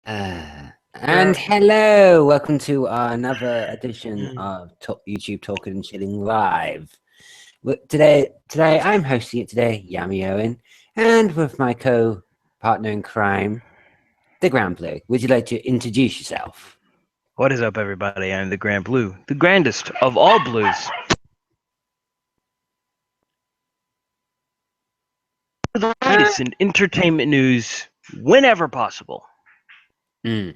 And hello, welcome to another edition of YouTube Talking and Chilling Live. Today I'm hosting it today, yamiowen, and with my co-partner in crime, the Grand Blue. Would you like to introduce yourself? What is up, everybody? I'm the Grand Blue, the grandest of all blues. For the Uh, latest in entertainment news whenever possible. mm.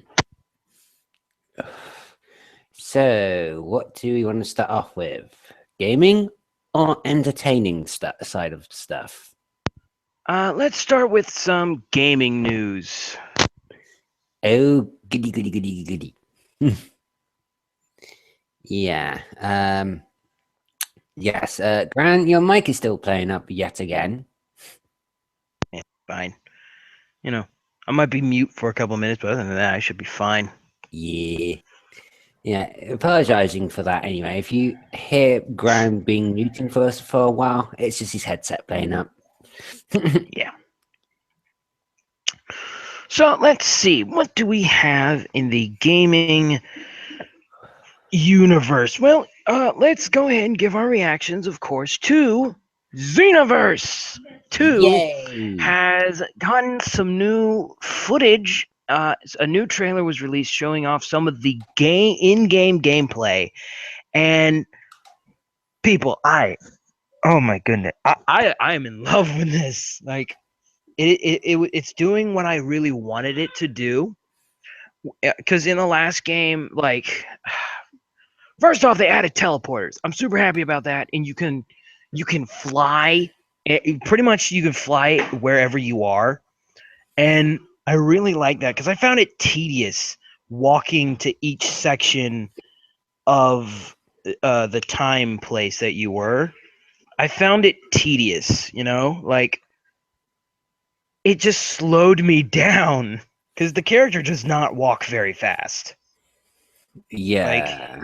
So, what do you want to start off with? Gaming or entertaining side of stuff? Let's start with some gaming news. Oh, goody, goody, goody, goody. Yeah. Yes. Grant, your mic is still playing up yet again. Yeah, fine. You know, I might be mute for a couple minutes, but other than that, I should be fine. Yeah. Yeah. Apologizing for that anyway. If you hear Graham being muting for us for a while, it's just his headset playing up. Yeah. So let's see. What do we have in the gaming universe? Well, let's go ahead and give our reactions, of course, to Xenoverse 2 Yay! has gotten some new footage. A new trailer was released showing off some of the in-game gameplay, and people, oh my goodness, I am in love with this. Like, it's doing what I really wanted it to do. Because in the last game, like, first off, they added teleporters. I'm super happy about that, and you can fly. Pretty much, you can fly wherever you are. And I really like that because I found it tedious walking to each section of the time place that you were. I found it tedious, like it just slowed me down because the character does not walk very fast. Like, Yeah.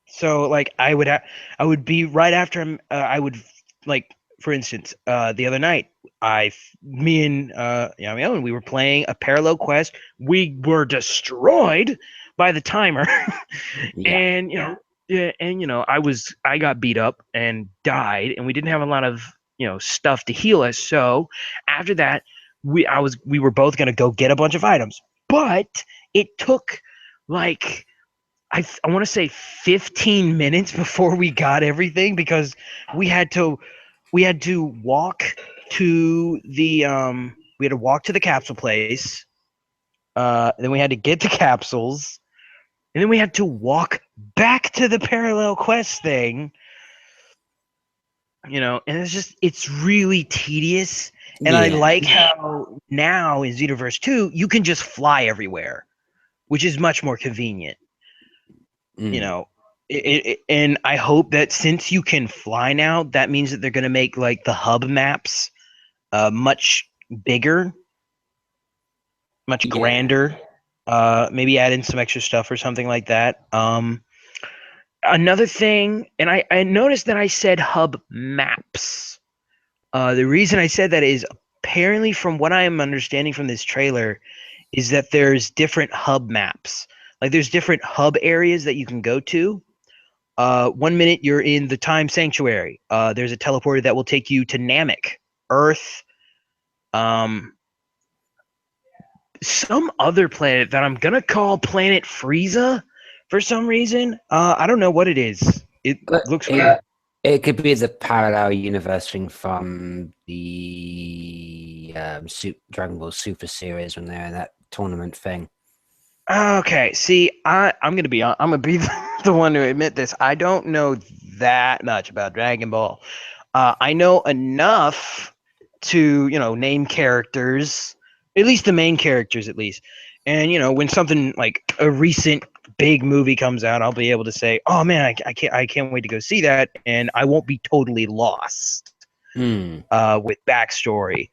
so like I would be right after him. I would, like, for instance, the other night, me and Yamiowen, we were playing a parallel quest. We were destroyed by the timer, Yeah. and yeah, and I got beat up and died, and we didn't have a lot of stuff to heal us. So after that, we were both gonna go get a bunch of items, but it took like I want to say 15 minutes before we got everything because we had to walk to the capsule place. Then we had to get the capsules, and then we had to walk back to the parallel quest thing. And it's really tedious. And I Yeah. like how now in Xenoverse 2 you can just fly everywhere, which is much more convenient. you Mm. know and I hope that since you can fly now, that means that they're going to make like the hub maps much bigger, much Yeah. grander. Maybe add in some extra stuff or something like that. Another thing, and I noticed that I said hub maps. The reason I said that is apparently, from what I am understanding from this trailer, is that there's different hub maps. Like, there's different hub areas that you can go to. 1 minute you're in the Time Sanctuary. There's a teleporter that will take you to Namek, Earth, some other planet that I'm gonna call Planet Frieza for some reason. I don't know what it is. It But looks weird. it could be the parallel universe thing from the Dragon Ball Super series when they're in that tournament thing. Okay, see, I'm gonna be the one to admit this. I don't know that much about Dragon Ball. I know enough to name characters, at least the main characters, at least. And when something like a recent big movie comes out, I'll be able to say, "Oh man, I can't wait to go see that," and I won't be totally lost Mm. with backstory.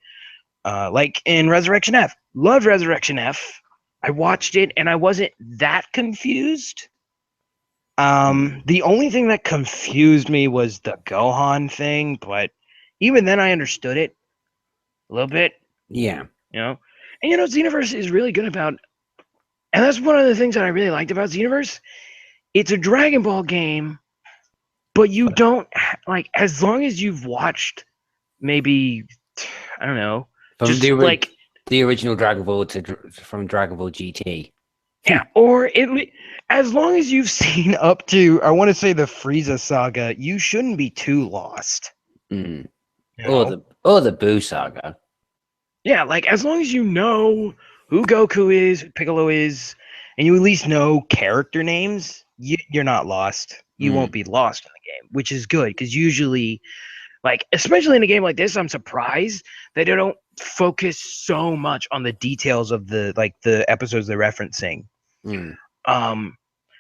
Like in Resurrection F. Love Resurrection F. I watched it and I wasn't that confused. The only thing that confused me was the Gohan thing, but even then I understood it a little bit, Yeah. you know. And Xenoverse is really good about And that's one of the things that I really liked about Xenoverse. It's a Dragon Ball game, but you don't like, as long as you've watched maybe, I don't know, From just like, the original Dragon Ball from Dragon Ball GT. yeah, or as long as you've seen up to, I want to say, the Frieza saga, you shouldn't be too lost. Mm. You know? Or the Boo saga. Yeah, like as long as you know who Goku is, who Piccolo is, and you at least know character names, you're not lost. You won't be lost in the game, which is good because usually, like, especially in a game like this, I'm surprised that they don't focus so much on the details of the episodes they're referencing. Mm. Um,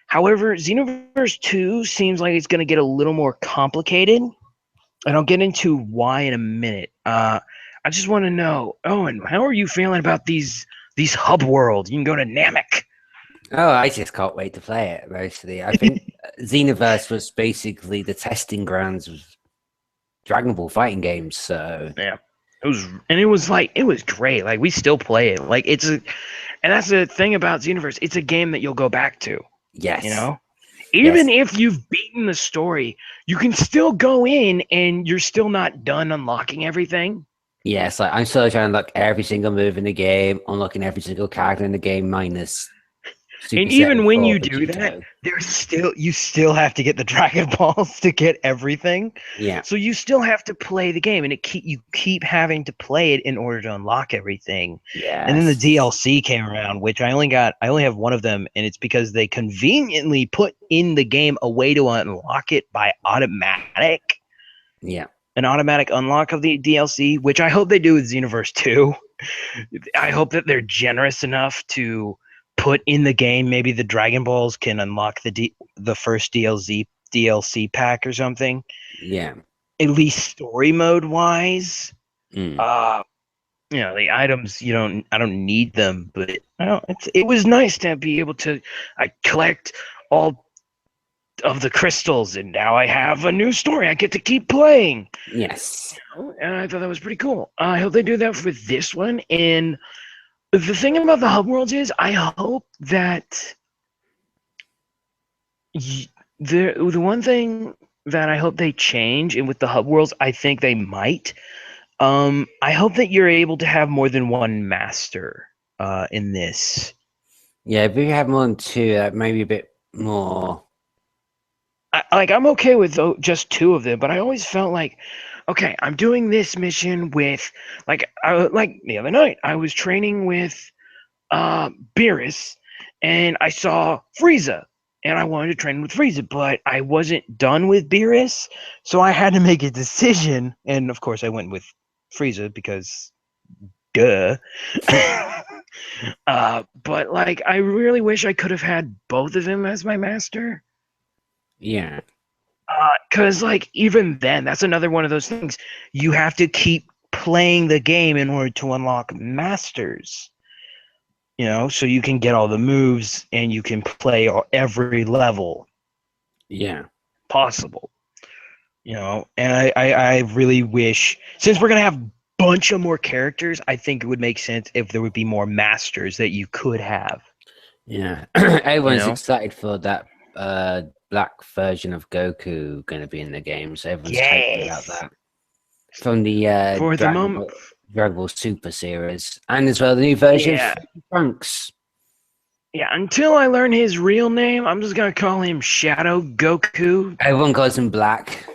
However, Xenoverse 2 seems like it's going to get a little more complicated, and I'll get into why in a minute. I just want to know, Owen, how are you feeling about these hub worlds? You can go to Namek. Oh, I just can't wait to play it, mostly. I think Xenoverse was basically the testing grounds of Dragon Ball fighting games, so Yeah, it was like it was great. Like we still play it. Like and that's the thing about Xenoverse. It's a game that you'll go back to. You yes. know, Yes. even if you've beaten the story, you can still go in and you're still not done unlocking everything. Yes, like I'm still trying to unlock every single move in the game, unlocking every single character in the game, minus Super And Saiyan even when 4 you do that, Vegito. you still have to get the Dragon Balls to get everything. Yeah. So you still have to play the game, and you keep having to play it in order to unlock everything. And then the Yes. DLC came around, which I only have one of them, and it's because they conveniently put in the game a way to unlock it by Yeah. an automatic unlock of the DLC, which I hope they do with Xenoverse 2. I hope that they're generous enough to put in the game maybe the Dragon Balls can unlock the first DLC pack or something. Yeah. At least story mode wise. Mm. Uh the items I don't need them, but it was nice to be able to collect all of the crystals, and now I have a new story I get to keep playing. Yes. And I thought that was pretty cool. I hope they do that with this one. And the thing about the hub worlds is, I hope that the one thing that I hope they change, and with the hub worlds, I think they might. I hope that you're able to have more than one master in this. Yeah, if we have more than two, maybe a bit more. I'm okay with just two of them, but I always felt like, okay, I'm doing this mission with like the other night I was training with Beerus, and I saw Frieza, and I wanted to train with Frieza, but I wasn't done with Beerus, so I had to make a decision, and of course I went with Frieza because duh. But like I really wish I could have had both of them as my master. Yeah. Because like even then, that's another one of those things. You have to keep playing the game in order to unlock masters. So you can get all the moves and you can play every level Yeah. possible. And I really wish, since we're gonna have a bunch of more characters, I think it would make sense if there would be more masters that you could have. Yeah. Everyone's know? excited for that black version of Goku going to be in the game, so everyone's hyped about Yes. that. From the For the moment, Dragon Ball Super series, and as well the new version yeah, of Trunks. yeah. Until I learn his real name, I'm just gonna call him Shadow Goku. Everyone calls him Black.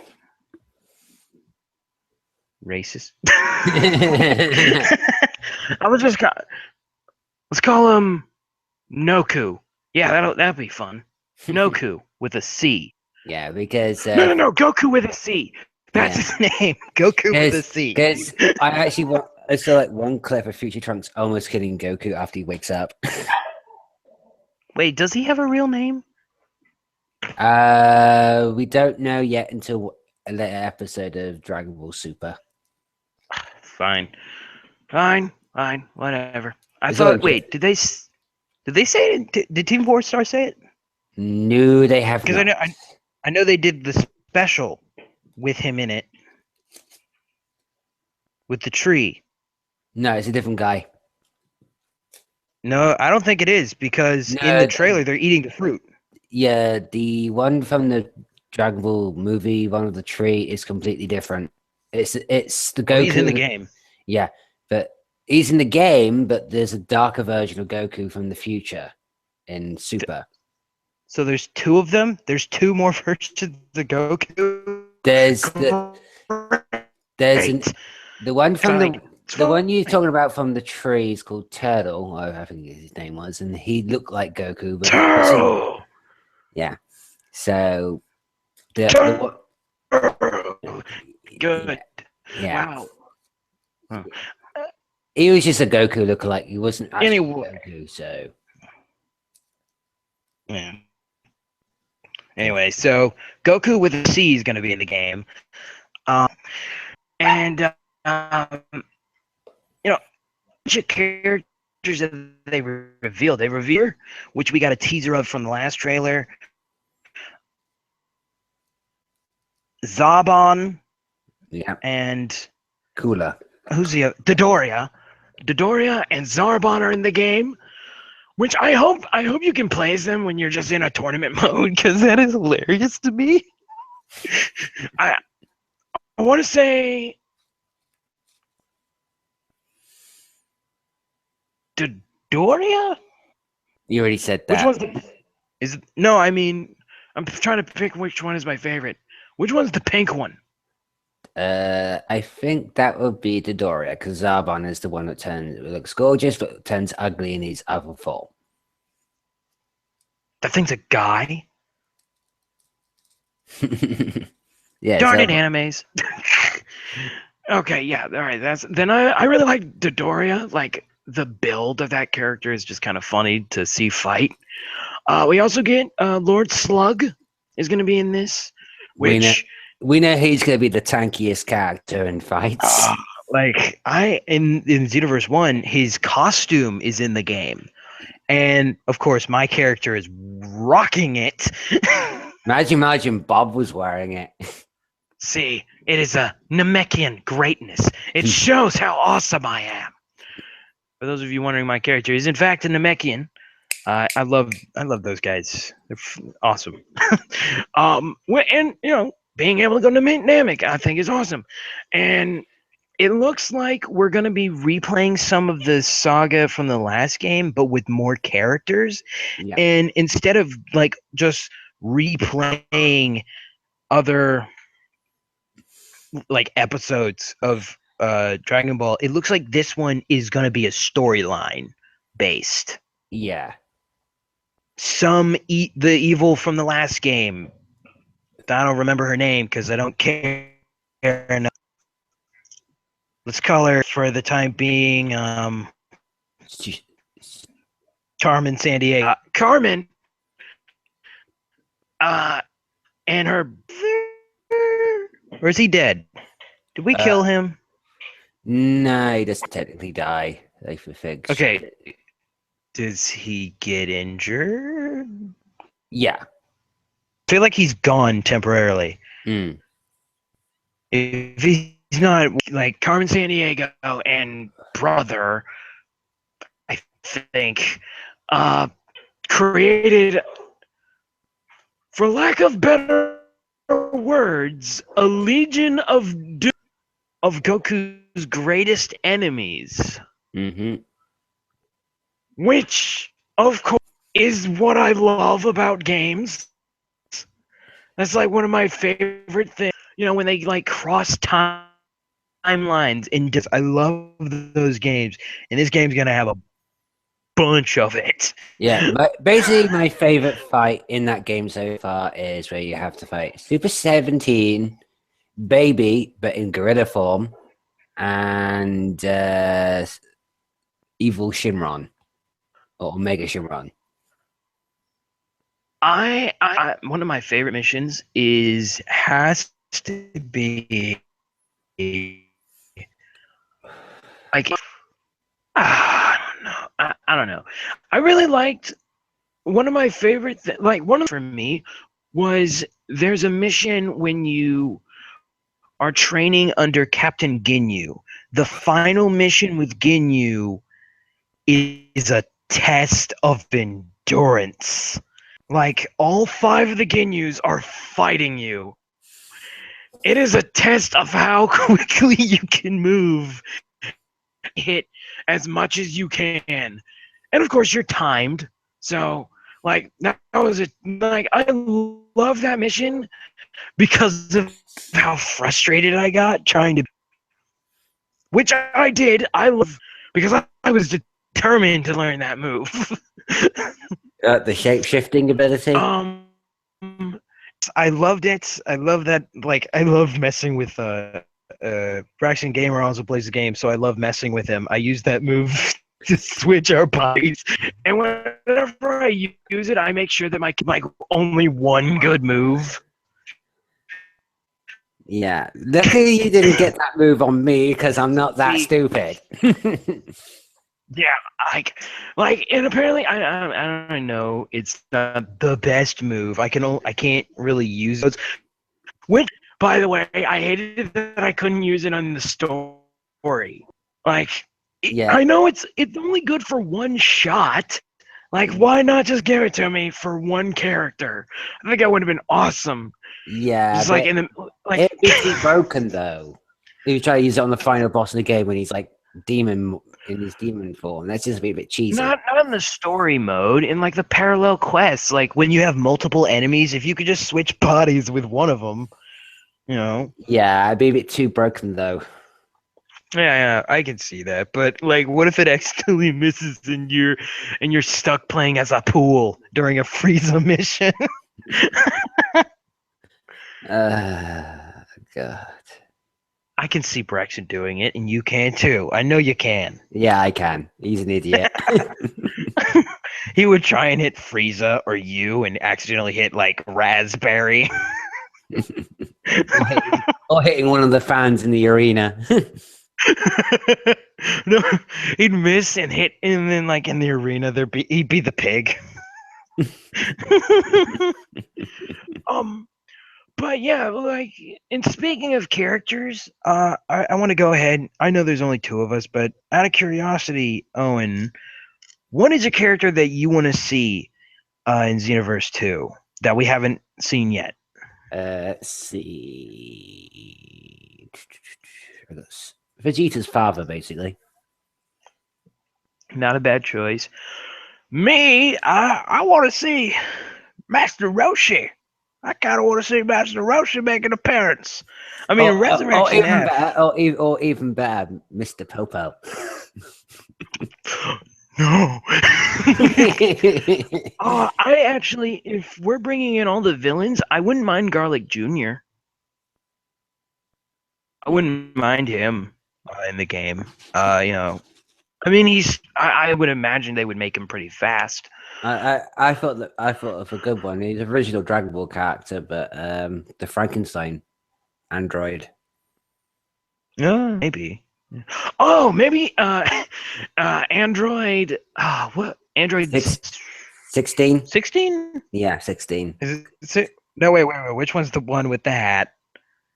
Racist. I was just let's call him Noku. Yeah, that'll be fun. Noku with a C. Yeah, because No, Goku with a C. That's yeah, his name. Goku with a C. because I saw like one clip of Future Trunks almost killing Goku after he wakes up. Wait, does he have a real name? We don't know yet until a later episode of Dragon Ball Super. Fine, whatever. I It's all thought. Wait, did they say it? Did Team 4 Star say it? No, they have Because not. I know they did the special with him in it, with the tree. No, it's a different guy. No, I don't think it is because in the No, trailer they're eating the fruit. yeah, the one from the Dragon Ball movie, one of the tree, is completely different. It's the Well, he's in the Goku. game. Yeah, but he's in the game, but there's a darker version of Goku from the future in Super. So there's two of them. There's two more versions of Goku. There's there's an Great. the one from Like, the one you're talking about from the tree is called Turtle. I think his name was, and he looked like Goku, but he wasn't. Turtle. Yeah. So the one, Turtle. yeah, Good. yeah. Wow. Huh. He was just a Goku lookalike. He wasn't actually Anyway. Goku. So Yeah. Anyway, so Goku with a C is going to be in the game, and you know, bunch of characters that they revealed. They revealed, which we got a teaser of from the last trailer. Zarbon yeah, and cooler. who's the Dodoria? Dodoria and Zarbon are in the game, which I hope you can play as them when you're just in a tournament mode because that is hilarious to me. I want to say Dodoria. You already said Which that. one's the is no? I mean, I'm trying to pick which one is my favorite. Which one's the pink one? I think that would be Dodoria because Zarbon is the one that looks gorgeous but turns ugly in his other form. That thing's a guy. Yeah, Darn it, Zarbon. animes. Okay, yeah, all right. I really like Dodoria. Like the build of that character is just kind of funny to see fight. We also get Lord Slug is going to be in this, We know which we know he's going to be the tankiest character in fights. like I in Xenoverse 1, his costume is in the game. And of course, my character is rocking it. Imagine Bob was wearing it. See, it is a Namekian greatness. It shows how awesome I am. For those of you wondering, my character is in fact a Namekian. I love those guys. They're awesome. And being able to go to Namek, I think is awesome. And it looks like we're going to be replaying some of the saga from the last game, but with more characters. Yeah. And instead of like just replaying other like episodes of Dragon Ball, it looks like this one is going to be a storyline based. Yeah. Some eat the evil from the last game. I don't remember her name because I don't care enough. Let's call her for the time being Carmen Sandiego. Carmen and her or is he dead? Did we kill him? No, he doesn't technically die. Like for figs. Okay. Does he get injured? Yeah. I feel like he's gone temporarily. Mm. If he's not like Carmen Sandiego and brother, I think, created, for lack of better words, a legion of Goku's greatest enemies. Mm-hmm. Which, of course, is what I love about games. That's like one of my favorite things. When they like cross timelines and just I love those games. And this game's gonna have a bunch of it. Yeah, basically my favorite fight in that game so far is where you have to fight Super 17, Baby, but in gorilla form, and Evil Shinron or Omega Shinron. I one of my favorite missions has to be like I don't know. I don't know. I really liked one of my favorite for me was there's a mission when you are training under Captain Ginyu. The final mission with Ginyu is a test of endurance. Like, all 5 of the Ginyus are fighting you. It is a test of how quickly you can move, hit as much as you can. And of course, you're timed. So, like, that was it. Like, I love that mission because of how frustrated I got trying to, which I did. I love because I was determined to learn that move. The shape-shifting ability. I loved it. I love that. Like, I love messing with Braxton Gamer also plays the game, so I love messing with him. I use that move to switch our bodies, and whenever I use it, I make sure that my like only one good move. Yeah, luckily you didn't get that move on me because I'm not that stupid. Yeah, and apparently I know it's not the best move. I can't really use those. Which, by the way, I hated that I couldn't use it on the story. Like, Yeah, I know it's only good for one shot. Like, why not just give it to me for one character? I think that would have been awesome. yeah, Just but like in the like. it'd be too broken though. If you try to use it on the final boss of the game when he's like demon in his demon form, that's just a bit cheesy. Not in the story mode, in like the parallel quests, like when you have multiple enemies, if you could just switch bodies with one of them, you know. Yeah, it'd be a bit too broken though. Yeah, I can see that. But like, what if it accidentally misses and you're stuck playing as a pool during a Frieza mission? God. I can see Braxton doing it, and you can too. I know you can. Yeah, I can. He's an idiot. He would try and hit Frieza or you and accidentally hit like Raspberry. or hitting one of the fans in the arena. No, he'd miss and hit, and then like in the arena, he'd be the pig. But yeah, like, and speaking of characters, I want to go ahead. I know there's only 2 of us, but out of curiosity, Owen, what is a character that you want to see in Xenoverse 2 that we haven't seen yet? Let's see. Vegeta's father, basically. Not a bad choice. Me, I want to see Master Roshi. I kind of want to see Master Roshi make an appearance. I mean, Resurrection F. Or even better, Mr. Popo. No. I actually, if we're bringing in all the villains, I wouldn't mind Garlic Jr. I wouldn't mind him in the game. You know, I mean, I would imagine they would make him pretty fast. I thought of a good one. He's an original Dragon Ball character, but the Frankenstein android. Maybe. Oh, maybe Android. What Android 16? 16? Yeah, 16. Is it? No, wait. Which one's the one with the hat?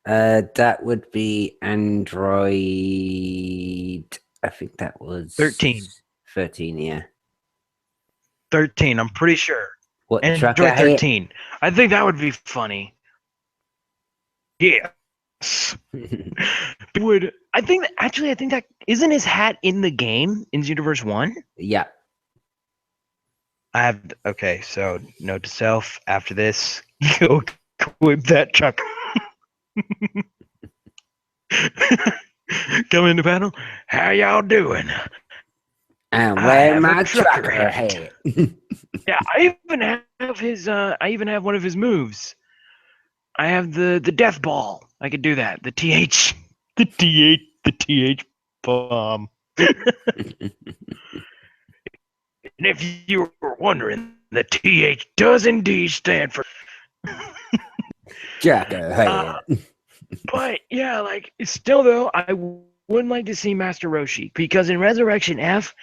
That would be Android. I think that was 13. 13, yeah. 13, I'm pretty sure. What, Android 13. I think that would be funny. Yes. I think that isn't his hat in the game in Xenoverse 1? Yeah. Okay, so note to self, after this, go equip that truck. Come into battle. How y'all doing? And wear my trucker hat. Yeah, I even have one of his moves. I have the death ball. I could do that. The TH bomb. And if you were wondering, the TH does indeed stand for Trucker hat. But yeah, like, still though, I would like to see Master Roshi, because in Resurrection F,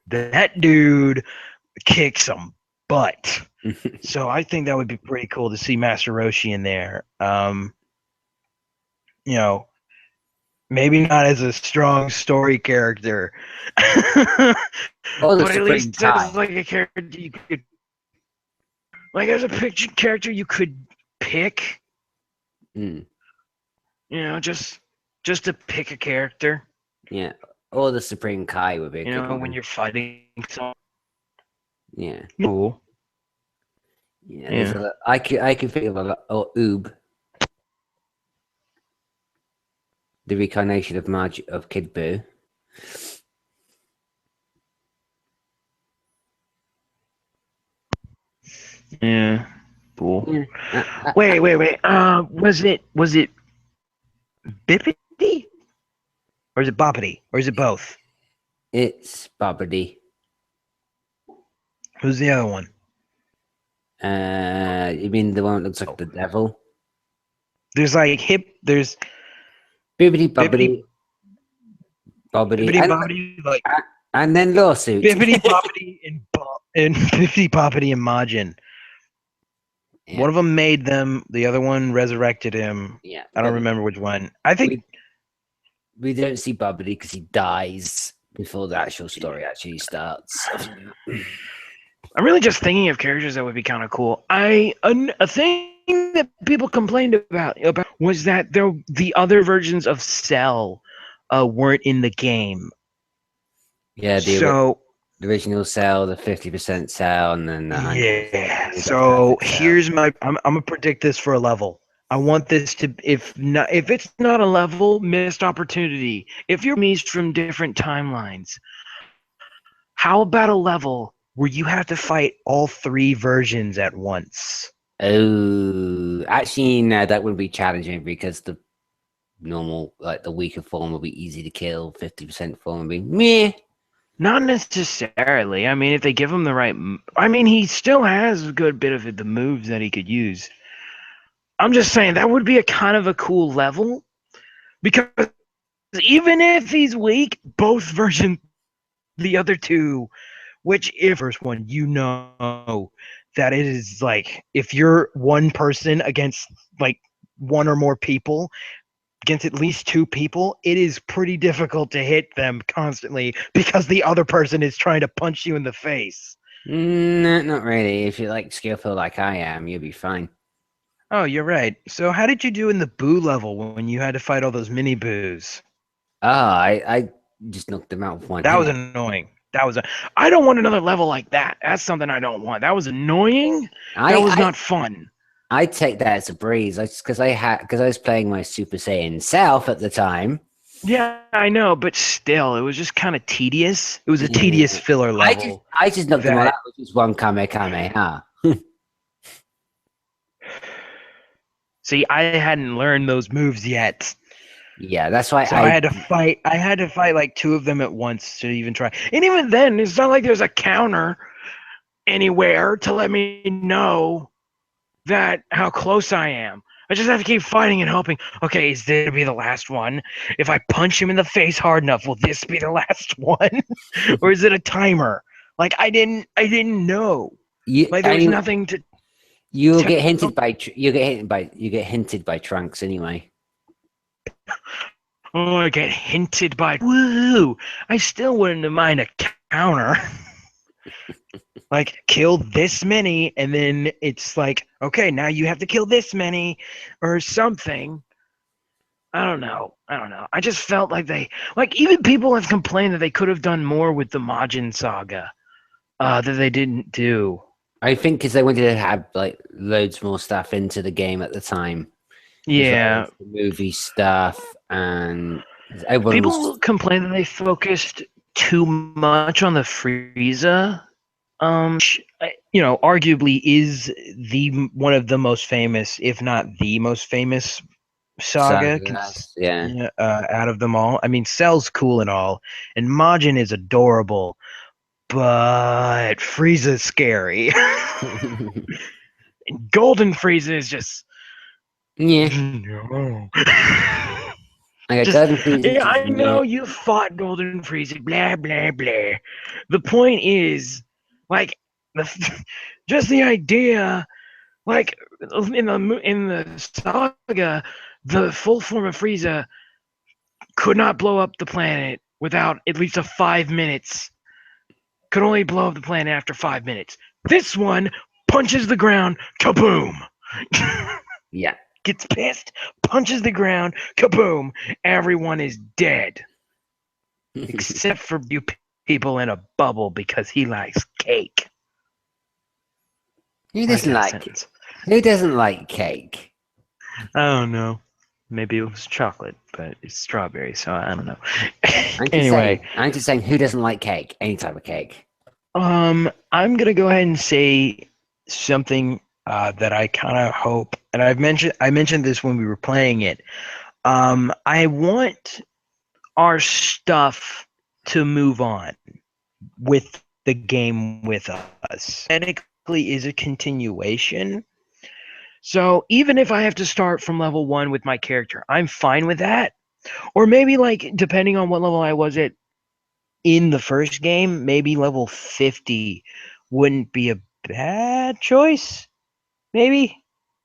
that dude kicks some butt. So I think that would be pretty cool to see Master Roshi in there. You know, maybe not as a strong story character, Or the but at Supreme least as Kai. like a character you could, like as a picture character you could pick. Mm, Just to pick a character. yeah. Or the Supreme Kai would be a good When one. you're fighting someone. Yeah. Cool. Yeah, there's Yeah. a lot. I can think of a lot. Or Oob, the reincarnation of Marge of Kid Boo. Yeah. Cool. Yeah. Wait. Was it Bippity or is it Boppity or is it both? It's Bobbity. Who's the other one? You mean the one that looks like Oh, the devil? there's like there's Bibbidi Bippity, Bobbidi Bobbidi, Bippity Boppity, like and then lawsuit. Bippity Boppity and Bippity Boppity and Majin. Yeah, One of them made them. The other one resurrected him. yeah, I don't but remember which one. I think. we we don't see Bobbidi because he dies before the actual story actually starts. I'm really just thinking of characters that would be kind of cool. A thing that people complained about was that the other versions of Cell weren't in the game. Yeah, So the original Cell, the 50% Cell, and then the 100% yeah. is the So perfect Cell. here's my. I'm gonna predict this for a level. I want this to, if it's not a level, missed opportunity. If you're me's from different timelines, how about a level where you have to fight all three versions at once? Oh, actually, no, that would be challenging because the normal, like the weaker form, will be easy to kill. 50% form would be meh. Not necessarily. I mean, if they give him the right, I mean, he still has a good bit of the moves that he could use. I'm just saying that would be a kind of a cool level because even if he's weak, both versions, the other two, which if first one, that it is like if you're one person against like one or more people, against at least two people, it is pretty difficult to hit them constantly because the other person is trying to punch you in the face. No, not really. If you're like skillful like I am, you'll be fine. Oh, you're right. So how did you do in the boo level when you had to fight all those mini boos? Oh, I just knocked them out with one That was hit. annoying. I don't want another level like that. That's something I don't want. That was annoying. That I, was I, not fun. I take that as a breeze. Because I was playing my Super Saiyan Self at the time. Yeah, I know, but still, it was just kind of tedious. It was a Yeah, tedious filler level I just knocked them all out that with just one Kamehameha. see, I hadn't learned those moves yet. Yeah, that's why So I had to fight like two of them at once to even try. And even then, it's not like there's a counter anywhere to let me know that how close I am. I just have to keep fighting and hoping. Okay, is this gonna be the last one? If I punch him in the face hard enough, will this be the last one, or is it a timer? Like I didn't know. you Like there was and nothing to you'll tell. get hinted by you get hinted by Trunks anyway. Oh, I get hinted by. Woo! I still wouldn't mind a counter. Like kill this many, and then it's like, okay, now you have to kill this many, or something. I don't know. I just felt like even people have complained that they could have done more with the Majin saga, that they didn't do. I think because they wanted to have like loads more stuff into the game at the time, as well Yeah, as the movie stuff, and everyone was people complain that they focused too much on the Frieza. Arguably is the one of the most famous, if not the most famous saga sagas. Yeah. out of them all. I mean, Cell's cool and all, and Majin is adorable, but Frieza's scary. Golden Frieza is just Yeah. no. I got Just Golden Frieza, yeah, just I meh. know you fought Golden Frieza, blah blah blah. The point is, like, the just the idea, like in the saga, the full form of Frieza could not blow up the planet without at least a 5 minutes. Could only blow up the planet after 5 minutes. This one punches the ground, kaboom. Yeah. Gets pissed, punches the ground, kaboom. Everyone is dead. Except for you people in a bubble because he likes cake. Who doesn't like cake? I don't know. Maybe it was chocolate, but it's strawberry, so I don't know. I'm just saying, who doesn't like cake? Any type of cake. I'm gonna go ahead and say something that I kind of hope, and I mentioned this when we were playing it. I want our stuff to move on with the game with us. Technically, is a continuation. So even if I have to start from level 1 with my character, I'm fine with that. Or maybe like depending on what level I was at in the first game, maybe level 50 wouldn't be a bad choice. Maybe.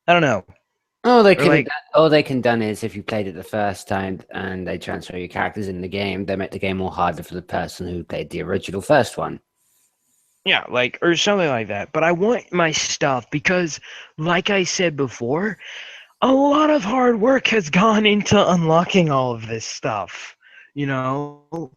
I don't know. All they can done is if you played it the first time and they transfer your characters in the game, they make the game more harder for the person who played the original first one. Yeah, like or something like that. But I want my stuff because, like I said before, a lot of hard work has gone into unlocking all of this stuff. You know,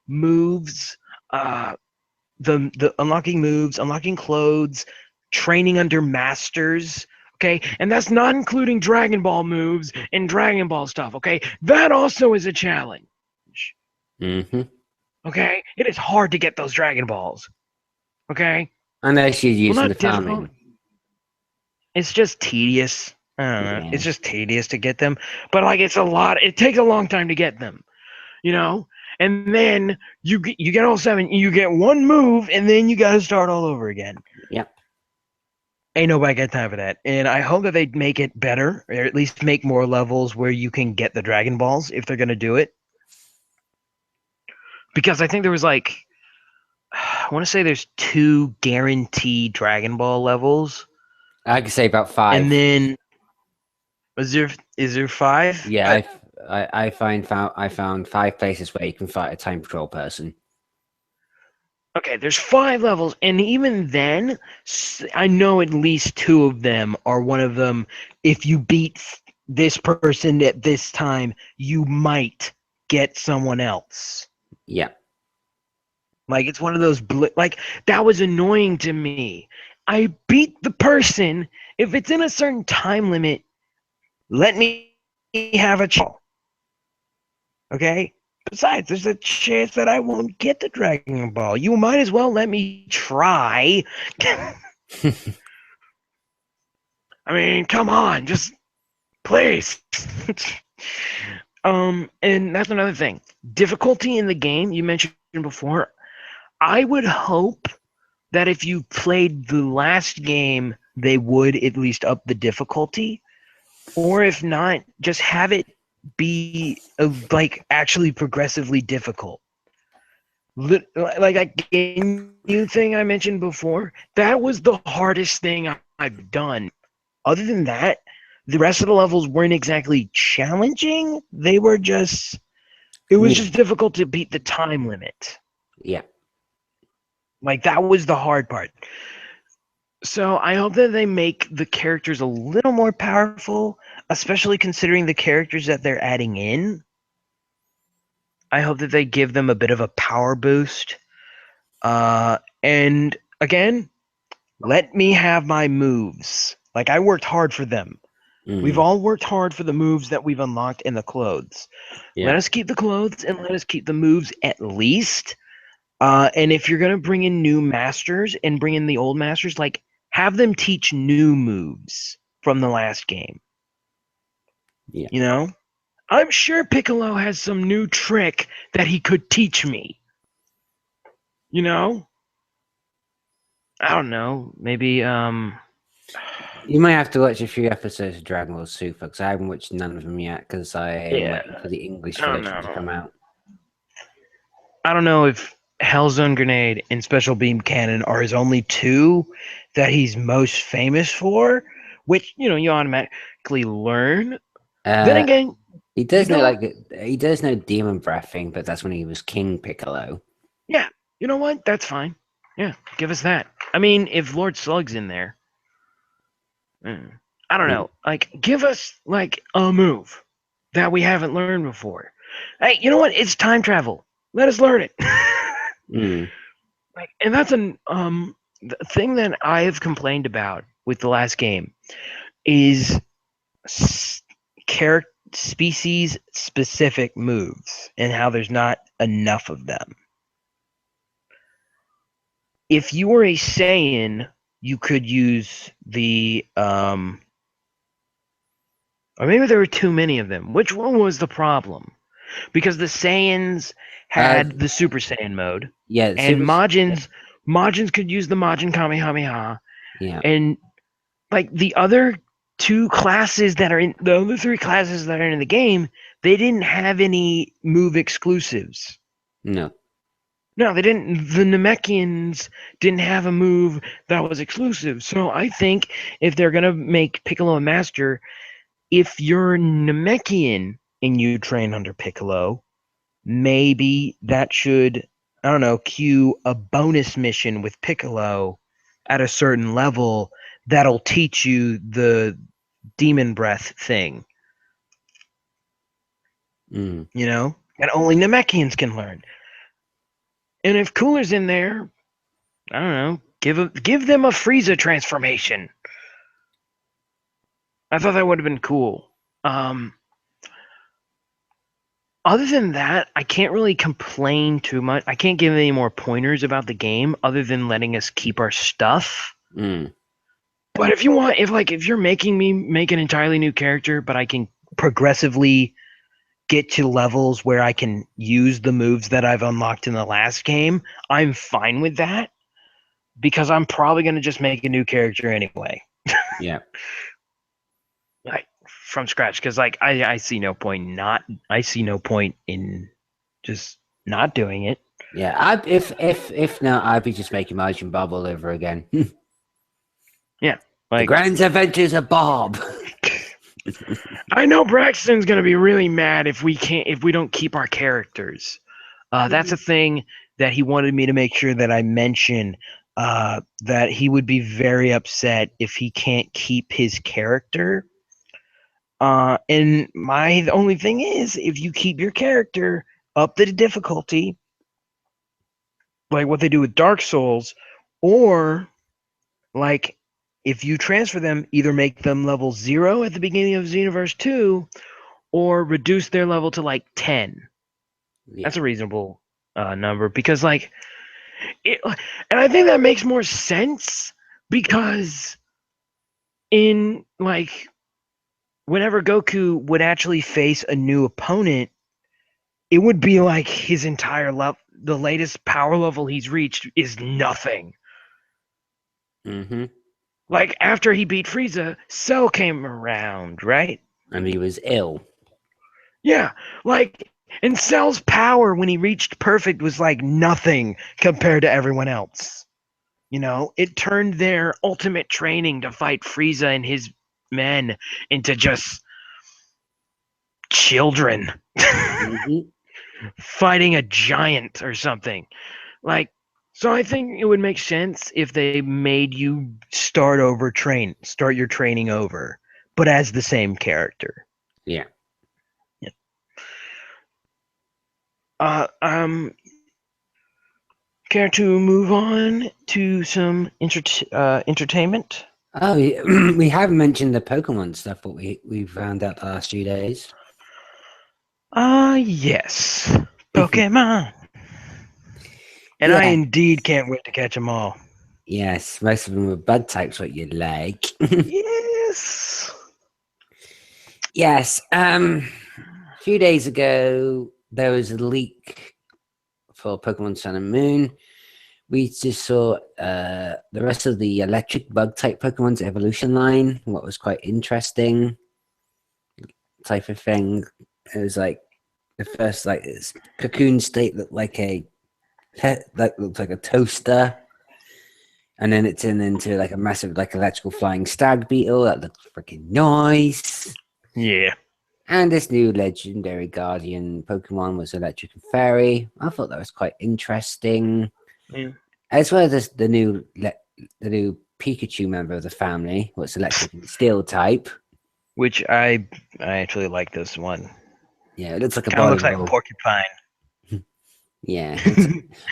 moves, the unlocking moves, unlocking clothes, training under masters. Okay, and that's not including Dragon Ball moves and Dragon Ball stuff. Okay, that also is a challenge. Mm-hmm. Okay, it is hard to get those Dragon Balls. Okay, Unless you're using the difficult. farming. It's just tedious. I don't know. Yeah. It's just tedious to get them, but like it's a lot. It takes a long time to get them. You know, and then you get all 7. You get one move, and then you got to start all over again. Yep. Ain't nobody got time for that. And I hope that they make it better, or at least make more levels where you can get the Dragon Balls if they're gonna do it. Because I think there was like, I want to say there's 2 guaranteed Dragon Ball levels. I could say about 5. And then is there 5? Yeah, I found 5 places where you can fight a time patrol person. Okay, there's 5 levels, and even then, I know at least 2 of them are one of them. If you beat this person at this time, you might get someone else. Yeah. Like it's one of those like that was annoying to me. I beat the person. If it's in a certain time limit, let me have a chance. Okay? Besides, there's a chance that I won't get the Dragon Ball. You might as well let me try. I mean, come on, just please. And that's another thing. Difficulty in the game you mentioned before. I would hope that if you played the last game, they would at least up the difficulty, or if not, just have it be like actually progressively difficult. Like that game thing I mentioned before, that was the hardest thing I've done. Other than that, the rest of the levels weren't exactly challenging. They were just, it was just difficult to beat the time limit. Yeah. Like that was the hard part. So I hope that they make the characters a little more powerful, especially considering the characters that they're adding in. I hope that they give them a bit of a power boost. And again, let me have my moves. Like I worked hard for them. We've all worked hard for the moves that we've unlocked in the clothes. Yeah. Let us keep the clothes and let us keep the moves at least. And if you're going to bring in new masters and bring in the old masters, like have them teach new moves from the last game. Yeah. You know? I'm sure Piccolo has some new trick that he could teach me. You know? I don't know. Maybe, You might have to watch a few episodes of Dragon Ball Super, because I haven't watched none of them yet, because I am waiting for the English version to come out. I don't know if Hellzone Grenade and Special Beam Cannon are his only 2 that he's most famous for, which, you know, you automatically learn. Then again, He You does know don't. he does know demon breath thing, but that's when he was King Piccolo. Yeah. You know what? That's fine. Yeah. Give us that. I mean, if Lord Slug's in there, I don't Mm, know. Like, give us like a move that we haven't learned before. Hey, you know what? It's time travel. Let us learn it. mm. Like, and that's an the thing that I have complained about with the last game is character species specific moves and how there's not enough of them. If you were a Saiyan, you could use the or maybe there were too many of them. Which one was the problem? Because the Saiyans Uh, had the Super Saiyan mode, yeah, and Super. Majins could use the Majin Kamehameha, Yeah, and like the other two classes that are in the other three classes that are in the game, they didn't have any move exclusives. no. No, they didn't. The Namekians didn't have a move that was exclusive. So I think if they're gonna make Piccolo a master, if you're Namekian and you train under Piccolo, maybe that should, I don't know, cue a bonus mission with Piccolo at a certain level that'll teach you the demon breath thing, Mm. and only Namekians can learn. And if Cooler's in there, I don't know, give them a Frieza transformation. I thought that would have been cool. Um, Other than that, I can't really complain too much. I can't give any more pointers about the game other than letting us keep our stuff. Mm. But if you want, if you're making me make an entirely new character, but I can progressively get to levels where I can use the moves that I've unlocked in the last game, I'm fine with that because I'm probably going to just make a new character anyway, Yeah. like from scratch. Because I see no point I see no point in just not doing it. Yeah. If not, I'd be just making Margin Bob all over again. Yeah, The like Grand Adventures of Bob. I know Braxton's gonna be really mad if we don't keep our characters. That's a thing that he wanted me to make sure that I mention. That he would be very upset if he can't keep his character. And my only thing is, if you keep your character up the difficulty, like what they do with Dark Souls, or like if you transfer them, either make them level 0 at the beginning of Xenoverse 2 or reduce their level to like 10. Yeah. That's a reasonable number because and I think that makes more sense because in like whenever Goku would actually face a new opponent, it would be like his entire level, the latest power level he's reached is nothing. Mm-hmm. Like after he beat Frieza, Cell came around, right? And he was ill. Yeah, like, and Cell's power when he reached perfect was like nothing compared to everyone else. It turned their ultimate training to fight Frieza and his men into just children Mm-hmm. fighting a giant or something. Like, so I think it would make sense if they made you start your training over, but as the same character. Yeah. Yeah. Uh, um, Care to move on to some entertainment? Oh, we haven't mentioned the Pokemon stuff, but we found out the last few days. Yes. Pokemon. And I Yeah. indeed can't wait to catch them all. Yes, most of them were bug types, what you like. Yes. Yes. A few days ago, there was a leak for Pokemon Sun and Moon. We just saw the rest of the electric bug type Pokemon's evolution line, what was quite interesting type of thing. It was like the first like this cocoon state looked like that looked like a toaster. And then it turned into like a massive like electrical flying stag beetle that looked freaking nice. Yeah. And this new legendary guardian Pokemon was Electric and Fairy. I thought that was quite interesting. Yeah. As well as the new Pikachu member of the family, what's Electric and Steel type. Which I actually like this one. Yeah, it looks like a Kind of looks bowling like a ball. porcupine. Yeah,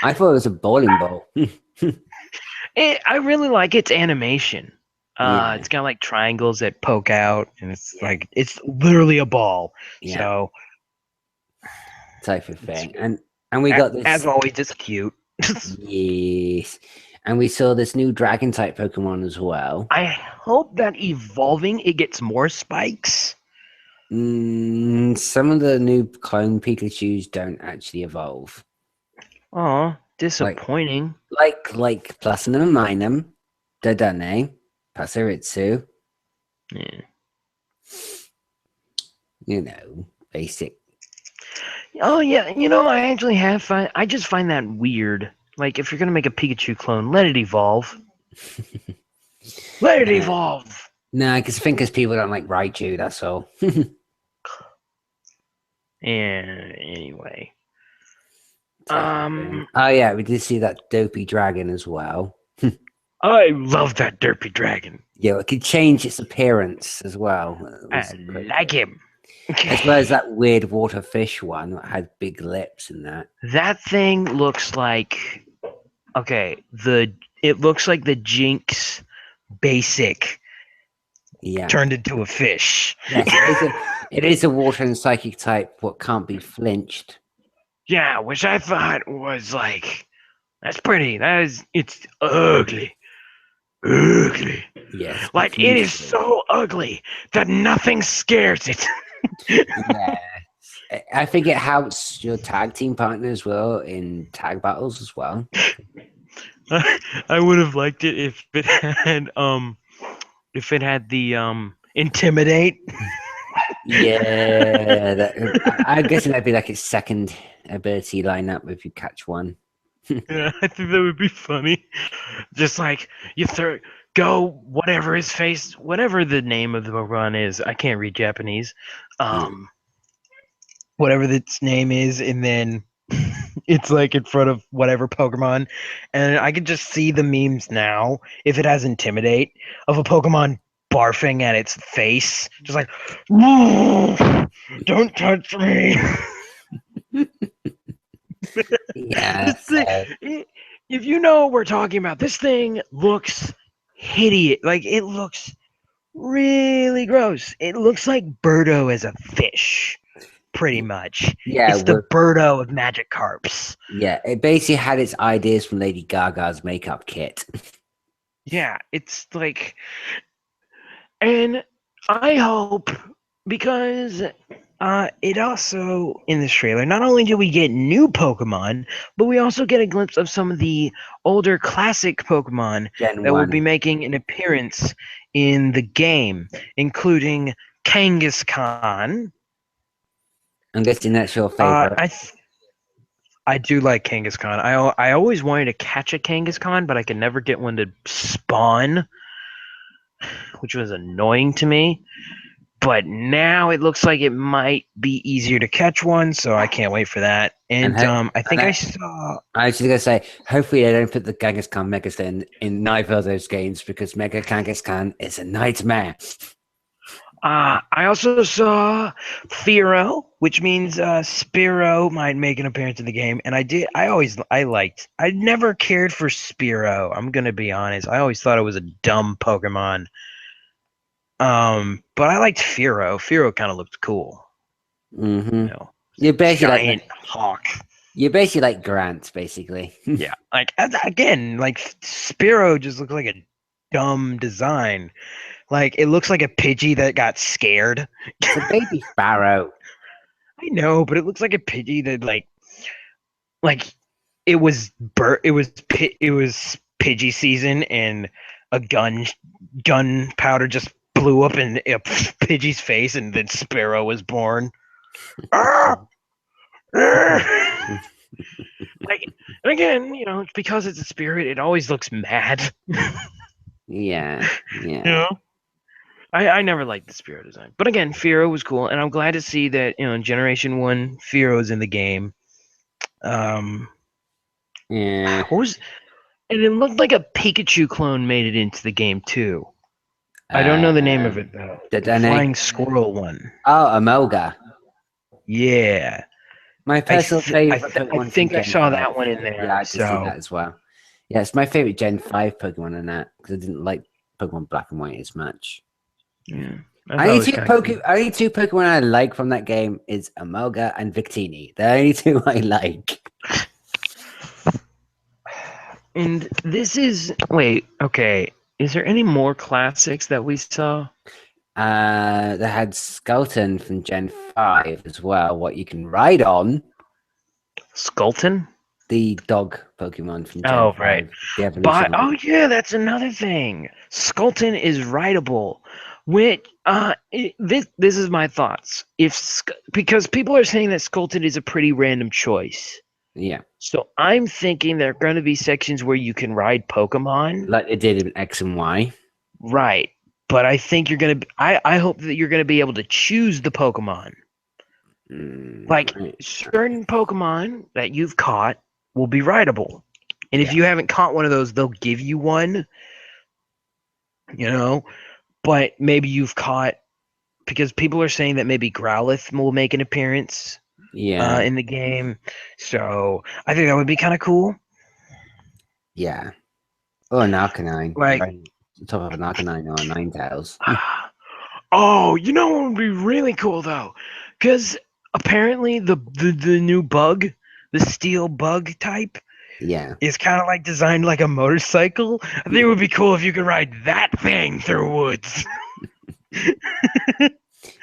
I thought it was a bowling ball. I really like its animation. Yeah, It's got like triangles that poke out, and it's yeah, like it's literally a ball. yeah, So type of it's thing. And we got as this. always, it's cute. Yes, and we saw this new dragon type Pokemon as well. I hope that evolving it gets more spikes. Some of the new clone Pikachu's don't actually evolve. Oh, Like disappointing. like Platinum, Minum, Dodane, Pachirisu, Yeah. basic. Oh yeah, I actually have find I just find that weird. Like if you're gonna make a Pikachu clone, let it evolve. Let it Nah, evolve. nah, because I think because people don't like Raichu, that's all. And anyway. Type of thing. Um Oh yeah, we did see that dopey dragon as well. I love that derpy dragon. Yeah, it could change its appearance as well. It I was quite like good. him. As well as that weird water fish one that had big lips and that. That thing looks like it looks like the Jinx basic Yeah. turned into a fish. Yes, it is a water and psychic type what can't be flinched. Yeah, which I thought was like that's pretty. It's ugly. Ugly. Yes, Like it is profusely. so ugly that nothing scares it. Yeah. I think it helps your tag team partner as well in tag battles as well. I would have liked it if it had the intimidate. Yeah, I'm guessing that'd be like its second ability lineup if you catch one. Yeah, I think that would be funny. Just like you go whatever his face, whatever the name of the Pokemon is. I can't read Japanese. Yeah. Whatever its name is, and then it's like in front of whatever Pokemon, and I can just see the memes now. If it has Intimidate of a Pokemon barfing at its face, just like, don't touch me. Yeah. This thing, if you know what we're talking about, this thing looks hideous. Like it looks really gross. It looks like Birdo as a fish, pretty much. Yeah, It's the Birdo of Magic Carps. yeah, it basically had its ideas from Lady Gaga's makeup kit. Yeah, it's like, and I hope because it also in this trailer, not only do we get new Pokemon, but we also get a glimpse of some of the older classic Pokemon Gen that will be 1. making an appearance in the game, including Kangaskhan. I'm guessing that's your Uh, favorite. I th- I do like Kangaskhan. I always wanted to catch a Kangaskhan, but I could never get one to spawn, which was annoying to me. But now it looks like it might be easier to catch one, so I can't wait for that. And I think I saw. I was just gonna say, hopefully they don't put the Kangaskhan Megastar in neither of those games because Mega Kangaskhan is a nightmare. I also saw Firo, which means Spiro might make an appearance in the game, and I never cared for Spiro. I'm gonna be honest. I always thought it was a dumb Pokemon. But I liked Firo. Firo kind of looked cool. Mm-hmm. You know, You're basically giant hawk. you're basically like Grant, basically. Yeah, like again, like Spiro just looks like a dumb design. Like it looks like a Pidgey that got scared. It's a baby sparrow. I know, but it looks like a Pidgey that like it was Pidgey season and a gunpowder just blew up in Pidgey's face and then Sparrow was born. Ah! Like, and again, because it's a spirit, it always looks mad. Yeah, yeah. You know? I never liked the Spearow design, but again, Fearow was cool, and I'm glad to see that in Generation 1, Fearow's in the game. Um, Yeah. what was and it looked like a Pikachu clone made it into the game too. I don't know the name of it though. Did The I know? flying squirrel one. Oh, Amelga. Yeah, My personal favorite I Pokemon from think I Gen saw 5. that one in Yeah, there. I did see So that as well. Yeah, it's my favorite Gen 5 Pokemon in that because I didn't like Pokemon Black and White as much. yeah, I thought it was kind of cool. Only two Pokemon I like from that game is Amelga and Victini. The only two I like. And this is wait, okay. Is there any more classics that we saw? They had Skelton from Gen 5 as well, what you can ride on. Skulton? The dog Pokemon from Gen Oh, right. 5, the But evolution oh line. yeah, that's another thing. Skulton is rideable. Which this is my thoughts. Because people are saying that Skulton is a pretty random choice. Yeah, So I'm thinking there are going to be sections where you can ride Pokemon. like they did in X and Y. Right. But I think you're going to I hope that you're going to be able to choose the Pokemon. Like Right. certain Pokemon that you've caught will be rideable. And if Yeah, you haven't caught one of those, they'll give you one, you know, but maybe you've caught because people are saying that maybe Growlithe will make an appearance yeah, in the game. So I think that would be kind of cool. yeah. Oh, an Arcanine. Like, Right. On top of an Arcanine or a Ninetales. oh, you know what would be really cool though? Because apparently the new bug, the steel bug type, Yeah. is kind of like designed like a motorcycle. I think it would be cool if you could ride that thing through woods. That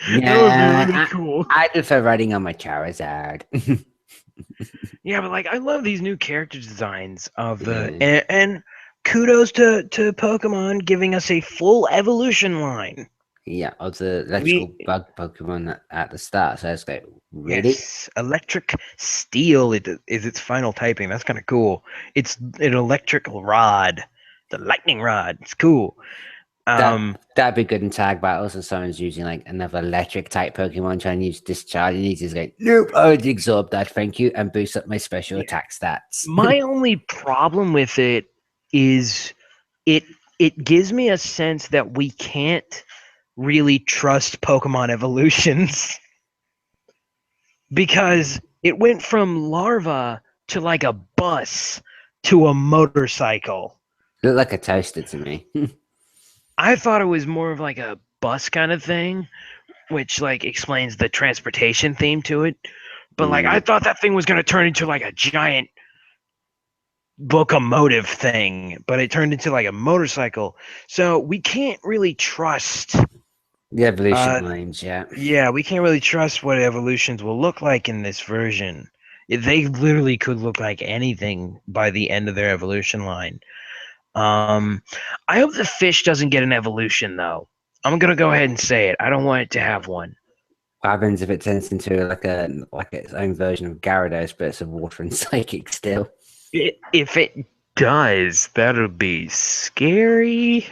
would be really Yeah, cool. I prefer riding on my Charizard. Yeah, but like I love these new character designs of the Yeah, and kudos to Pokemon giving us a full evolution line. yeah, of the electrical We bug Pokemon at the start. So it's like, really? yes, electric steel is its final typing. That's kind of cool. It's an electrical rod, the lightning rod. It's cool. That'd be good in tag battles, and someone's using like another electric type Pokemon trying to use discharge, and he's just like, nope, I would absorb that, thank you, and boost up my special Yeah. attack stats. My only problem with it is it it gives me a sense that we can't really trust Pokemon evolutions because it went from larva to like a bus to a motorcycle. Look like a toaster to me. I thought it was more of like a bus kind of thing, which like explains the transportation theme to it. But like I thought that thing was going to turn into like a giant locomotive thing, but it turned into like a motorcycle. So we can't really trust. The evolution lines, yeah. Yeah, we can't really trust what evolutions will look like in this version. They literally could look like anything by the end of their evolution line. I hope the fish doesn't get an evolution though. I'm gonna go ahead and say it. I don't want it to have one. What happens if it turns into like its own version of Gyarados, but it's a water and psychic still? If it does, that'll be scary.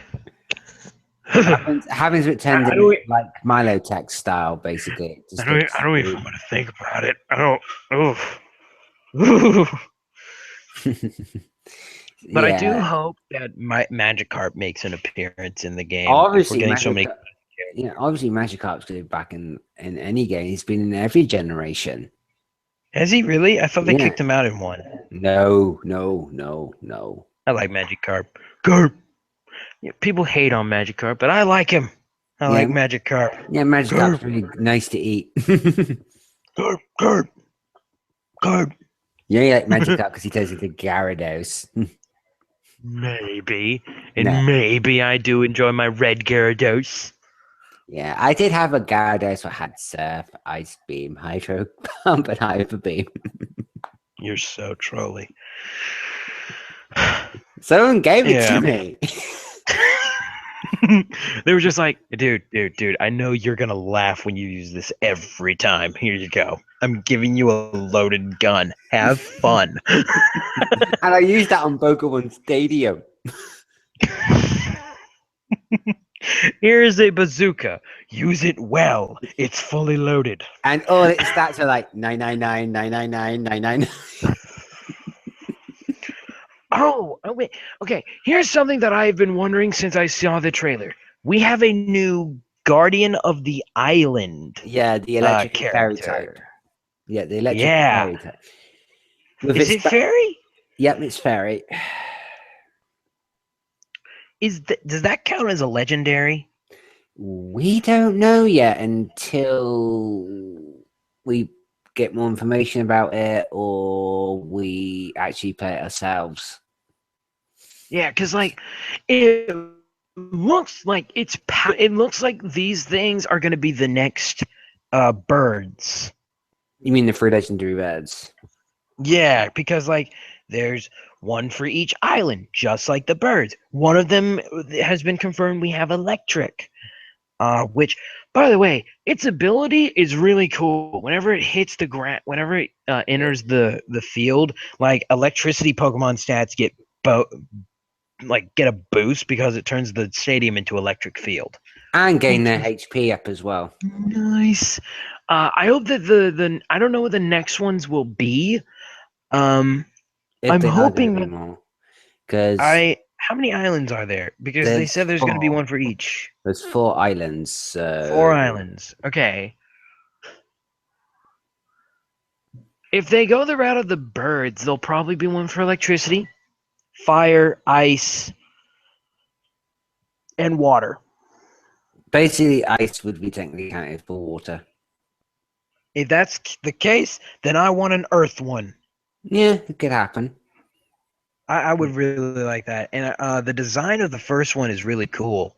Happens if it turns I in don't. like Milotech style, basically. It just I gets don't even want to think about it. I don't. Oof. But I do yeah. hope that Magikarp makes an appearance in the game. Obviously, We're getting so many. obviously Magikarp's good back in any game. He's been in every generation. Has he really? I thought they Yeah. kicked him out in one. No, no, no, no. I like Magikarp. Carp. Yeah, people hate on Magikarp, but I like him. I like Magikarp. Yeah, Magikarp's really nice to eat. Carp, carp, carp. Yeah, you like Magikarp because he turns into Gyarados. Maybe. And No. maybe I do enjoy my red Gyarados. Yeah, I did have a Gyarados that had Surf, Ice Beam, Hydro Pump, and Hyper Beam. You're so trolly. Someone gave it to me. They were just like, dude, I know you're going to laugh when you use this every time. Here you go. I'm giving you a loaded gun. Have fun. And I used that on Pokemon Stadium. Here is a bazooka. Use it well. It's fully loaded. And all its stats are like 999, 999, 999. Oh, wait. Okay, here's something that I've been wondering since I saw the trailer. We have a new Guardian of the Island Yeah, the electric fairy type. character. Yeah, the electric Yeah. fairy type. With Is its it fairy? yep, it's fairy. Does that count as a legendary? We don't know yet until we get more information about it or we actually play it ourselves. Yeah, because like it looks like it looks like these things are going to be the next birds. You mean the three legendary birds? Yeah, because like there's one for each island, just like the birds. One of them has been confirmed we have electric. Which, by the way, its ability is really cool. Whenever it hits the ground, whenever it enters the field, like electricity Pokemon stats get a boost because it turns the stadium into electric field. And gain their HP up as well. Nice. I hope that the I don't know what the next ones will be. I'm If they are going hoping to be that more. Because how many islands are there? Because they there's said there's going to be one for each. There's 4 islands. 4 islands. Okay. If they go the route of the birds, there'll probably be one for electricity, fire, ice, and water. Basically, ice would be technically counted for water. If that's the case, then I want an earth one. Yeah, it could happen. I would really like that. And the design of the first one is really cool.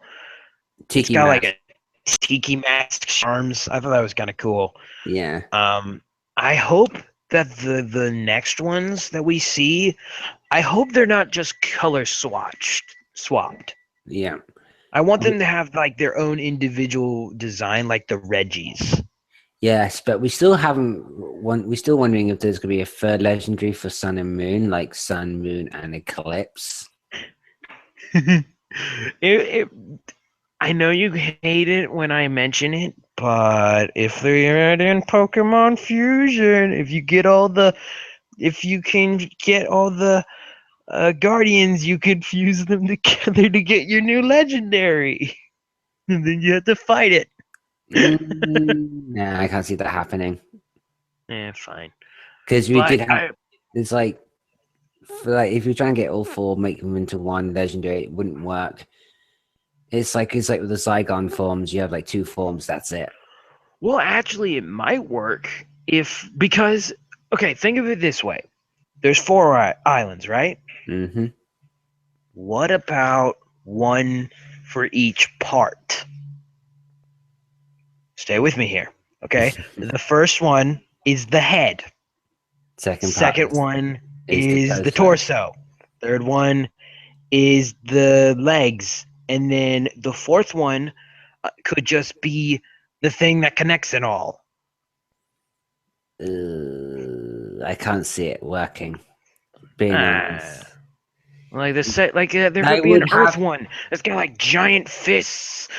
It's Tiki got mask. like a tiki mask arms. I thought that was kind of cool. Yeah. I hope that the next ones that we see, I hope they're not just color swapped. Yeah. I want them to have like their own individual design, like the Reggies. Yes, but we still haven't. We're still wondering if there's going to be a third legendary for Sun and Moon, like Sun, Moon, and Eclipse. it, I know you hate it when I mention it, but if they add in Pokemon Fusion, if you can get all the Guardians, you can fuse them together to get your new legendary, and then you have to fight it. Nah, I can't see that happening. Fine. Because we But did have. It's like, if you try and get all 4, make them into one legendary, it wouldn't work. It's like with the Zygon forms, you have like 2 forms. That's it. Well, actually, it might work because okay, think of it this way: there's 4 islands, right? Mm-hmm. What about one for each part? Stay with me here, okay? The first one is the head. Second one is the torso. Third one is the legs. And then the fourth one could just be the thing that connects it all. I can't see it working. Being honest. Like there could be an earth one that's got like giant fists.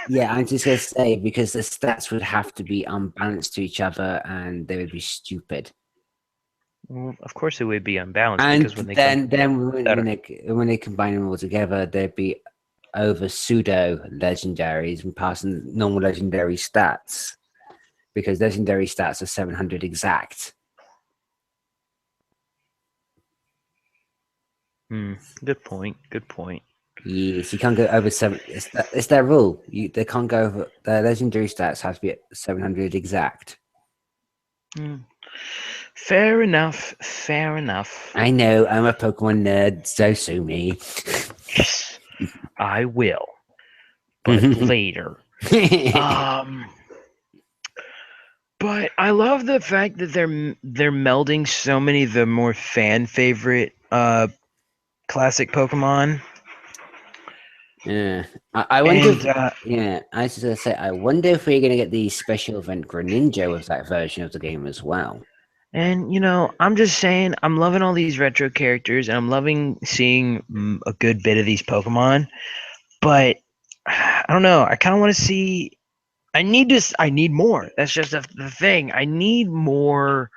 Yeah, I'm just gonna say because the stats would have to be unbalanced to each other, and they would be stupid. Well, of course it would be unbalanced And because when they combine them all together, there'd be over pseudo legendaries and passing normal legendary stats because legendary stats are 700 exact. Good point. Good point. Yes, you can't go over 7. It's their rule. They can't go over. The legendary stats have to be at 700 exact. Fair enough. Fair enough. I know. I'm a Pokemon nerd, so sue me. I will, but later. But I love the fact that they're melding so many of the more fan favorite classic Pokemon. Yeah, I wonder. I was just gonna say, I wonder if we're gonna get the special event Greninja with that version of the game as well. And I'm just saying, I'm loving all these retro characters, and I'm loving seeing a good bit of these Pokemon. But I don't know. I kind of want to see. I need to. I need more. That's just the thing. I need more.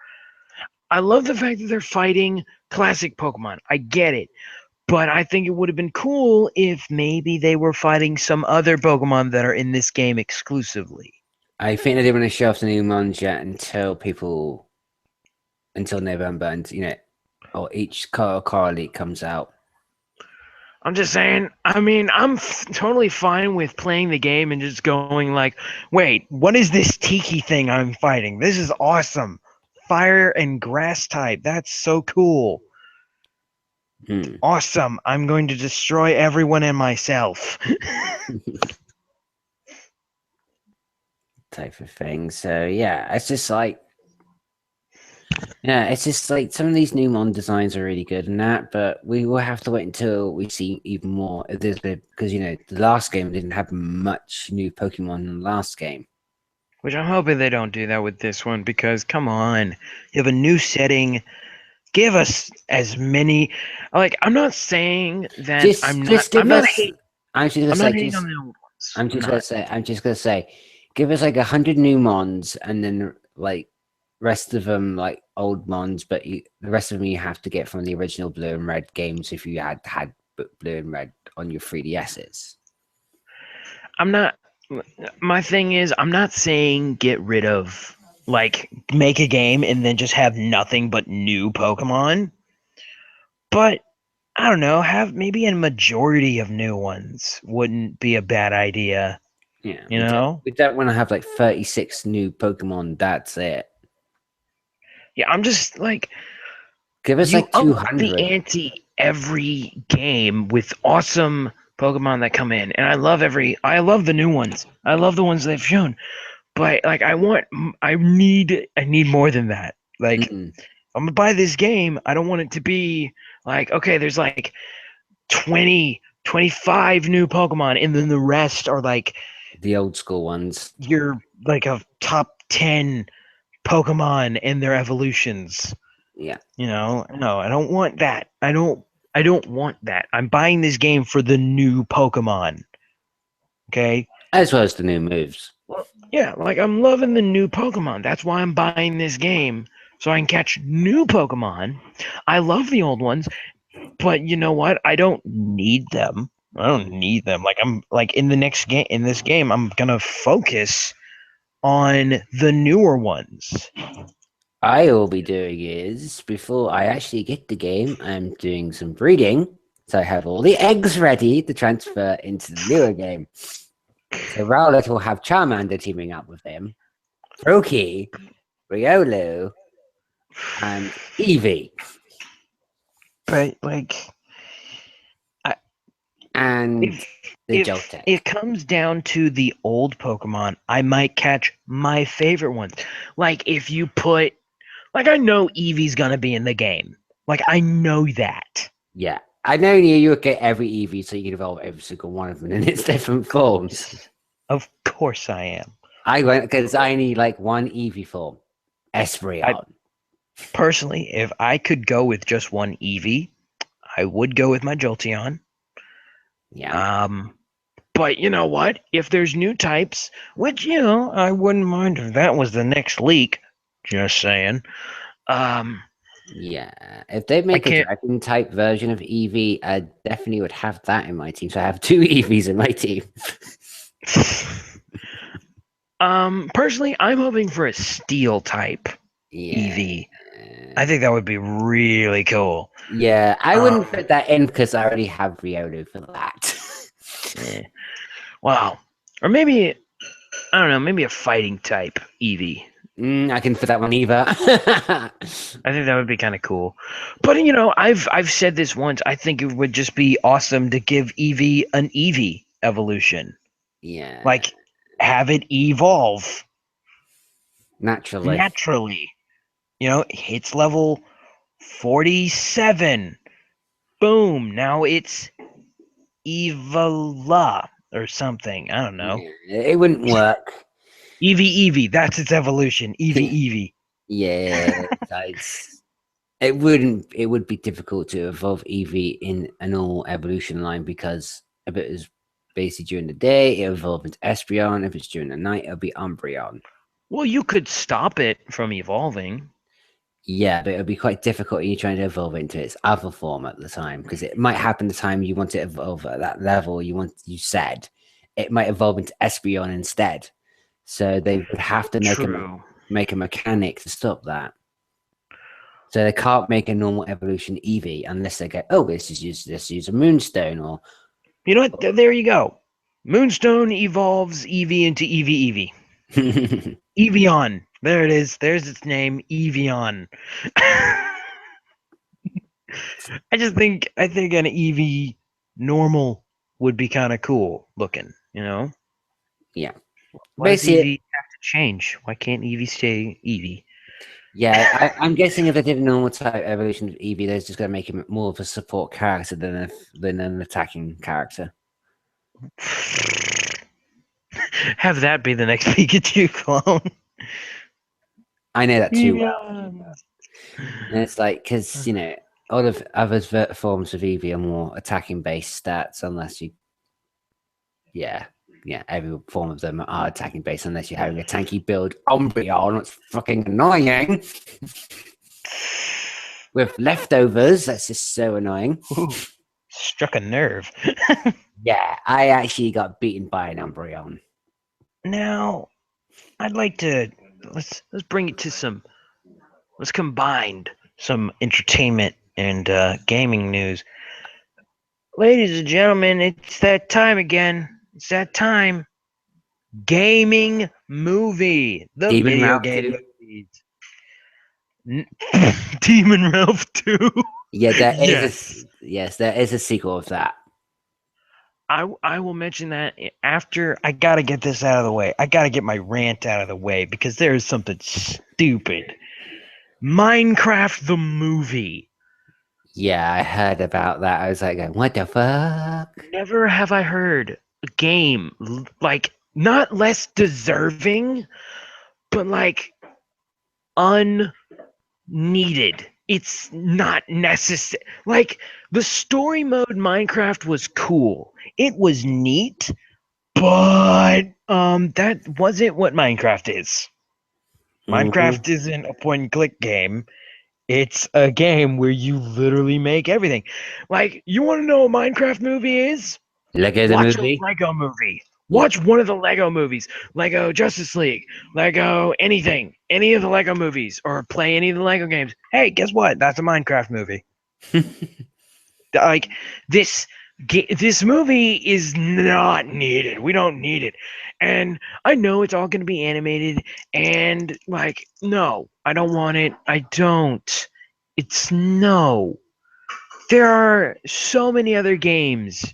I love the fact that they're fighting classic Pokemon. I get it. But I think it would have been cool if maybe they were fighting some other Pokemon that are in this game exclusively. I think they didn't want to show off the new mons yet until November, and or each car leak comes out. I'm just saying, I mean, I'm totally fine with playing the game and just going like, wait, what is this Tiki thing I'm fighting? This is awesome. Fire and grass type. That's so cool. Hmm. Awesome. I'm going to destroy everyone and myself. Type of thing. So yeah, it's just like some of these new mon designs are really good and that, but we will have to wait until we see even more of this bit because the last game didn't have much new Pokemon in the last game. Which I'm hoping they don't do that with this one because come on, you have a new setting. Give us as many. Like I'm not saying that Just give us. I'm just gonna I'm not say, hating on just the old ones. I'm I'm just gonna not. say, I'm just gonna say, give us like 100 new mons, and then like rest of them like old mons, but the rest of them you have to get from the original Blue and Red games if you had Blue and Red on your 3DSs. I'm not. My thing is, I'm not saying get rid of like make a game and then just have nothing but new Pokemon. But I don't know, have maybe a majority of new ones wouldn't be a bad idea, Yeah, you know? we don't want to have like 36 new Pokemon. That's it. Yeah, I'm just like Give us you like up the 200. ante every game with awesome Pokemon that come in. And I love the new ones. I love the ones they've shown. But like I need more than that. Like Mm, I'm gonna buy this game, I don't want it to be like, okay, there's like 20, 25 new Pokemon, and then the rest are like the old school ones. your like a top 10 Pokemon and their evolutions. Yeah, No, I don't want that. I don't want that. I'm buying this game for the new Pokemon. Okay? as well as the new moves. Well, yeah, like I'm loving the new Pokemon. That's why I'm buying this game. So I can catch new Pokemon. I love the old ones, but you know what? I don't need them. I don't need them. Like I'm like in this game, I'm gonna focus on the newer ones. I will be doing is before I actually get the game, I'm doing some breeding. So I have all the eggs ready to transfer into the newer game. So Rowlet will have Charmander teaming up with him, Froakie, Riolu, and Eevee. But like I, And if the if Joltec. it comes down to the old Pokemon, I might catch my favorite ones. Like if you put like I know Eevee's gonna be in the game. Like I know that. Yeah. I know you would get every Eevee so you can evolve every single one of them in its different forms. Of course I am. I went because I need like one Eevee form. I Espeon. personally, if I could go with just one Eevee, I would go with my Jolteon. Yeah. Um, but you know what? If there's new types, which I wouldn't mind if that was the next leak. Just saying. Um, Yeah, if they I make a can't. dragon type version of Eevee, I definitely would have that in my team. So I have two Eevees in my team. Personally, I'm hoping for a steel type Yeah. Eevee. I think that would be really cool. Yeah, I wouldn't Um, put that in because I already have Riolu for that. eh, wow. Or maybe I don't know. Maybe a fighting type Eevee. I can put that one either. I think that would be kind of cool. But I've said this once. I think it would just be awesome to give Eevee an Eevee evolution. Yeah, Like have it evolve naturally. naturally. It hits level 47. Boom. Now it's Evola or something. I don't know. Yeah, it wouldn't work. Eevee Eevee. That's its evolution. Eevee Eevee. Yeah, it would be difficult to evolve Eevee in a normal evolution line because of it is basically during the day, it'll evolve into Espeon. If it's during the night, it'll be Umbreon. Well, you could stop it from evolving. Yeah, but it'll be quite difficult when you're trying to evolve into its other form at the time, because it might happen the time you want to evolve at that level you said. It might evolve into Espeon instead. So they would have to True. make a mechanic to stop that. So they can't make a normal evolution Eevee unless they go, oh, let's use a Moonstone or You know what? There you go. Moonstone evolves Eevee into Eevee. Evian. There it is. There's its name, Evian. I think an Eevee normal would be kind of cool looking, you know? yeah. Why does Basically, Eevee have to change? Why can't Eevee stay Eevee? yeah, I'm guessing if they did a normal type evolution of Eevee, they're just going to make him more of a support character than an attacking character. Have that be the next Pikachu clone. I know that too well. Evian. And it's like, because, all of other forms of Eevee are more attacking based stats, unless you, yeah, every form of them are attacking based, unless you're having a tanky build Umbreon. It's fucking annoying. With leftovers, that's just so annoying. Ooh, struck a nerve. Yeah, I actually got beaten by an Umbreon. Now, I'd like to let's bring it to let's combine some entertainment and gaming news. Ladies and gentlemen, it's that time again. It's that time. Gaming movie. The Demon video Ralph game 2. movies. Demon Ralph 2. Yeah, Yes. there is a sequel of that. I will mention that after I got to get this out of the way. I got to get my rant out of the way because there is something stupid. Minecraft the movie. Yeah, I heard about that. I was like, what the fuck? Never have I heard a game like not less deserving, but like unneeded. It's not necessary. Like the story mode Minecraft was cool. It was neat, but that wasn't what Minecraft is. Mm-hmm. Minecraft isn't a point and click game. It's a game where you literally make everything. Like, you want to know what Minecraft movie is? Lego the Watch a movie? Lego movie. Yeah. Watch one of the Lego movies. Lego Justice League, Lego anything, any of the Lego movies, or play any of the Lego games. Hey, guess what? That's a Minecraft movie. Like this movie is not needed. We don't need it. And I know it's all going to be animated and like no, I don't want it. I don't. It's no. There are so many other games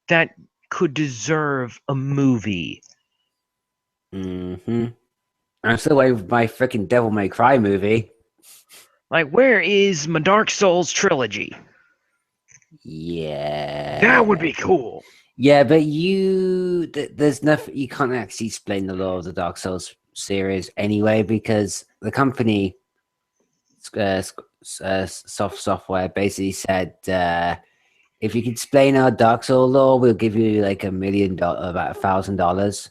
that could deserve a movie. Mm-hmm. I'm still waiting for my freaking Devil May Cry movie. Like, where is my Dark Souls trilogy? Yeah. That would be cool. Yeah, but there's nothing, you can't actually explain the lore of the Dark Souls series anyway, because the company, software, basically said, if you can explain our Dark Souls lore, we'll give you like $1 million, about $1,000.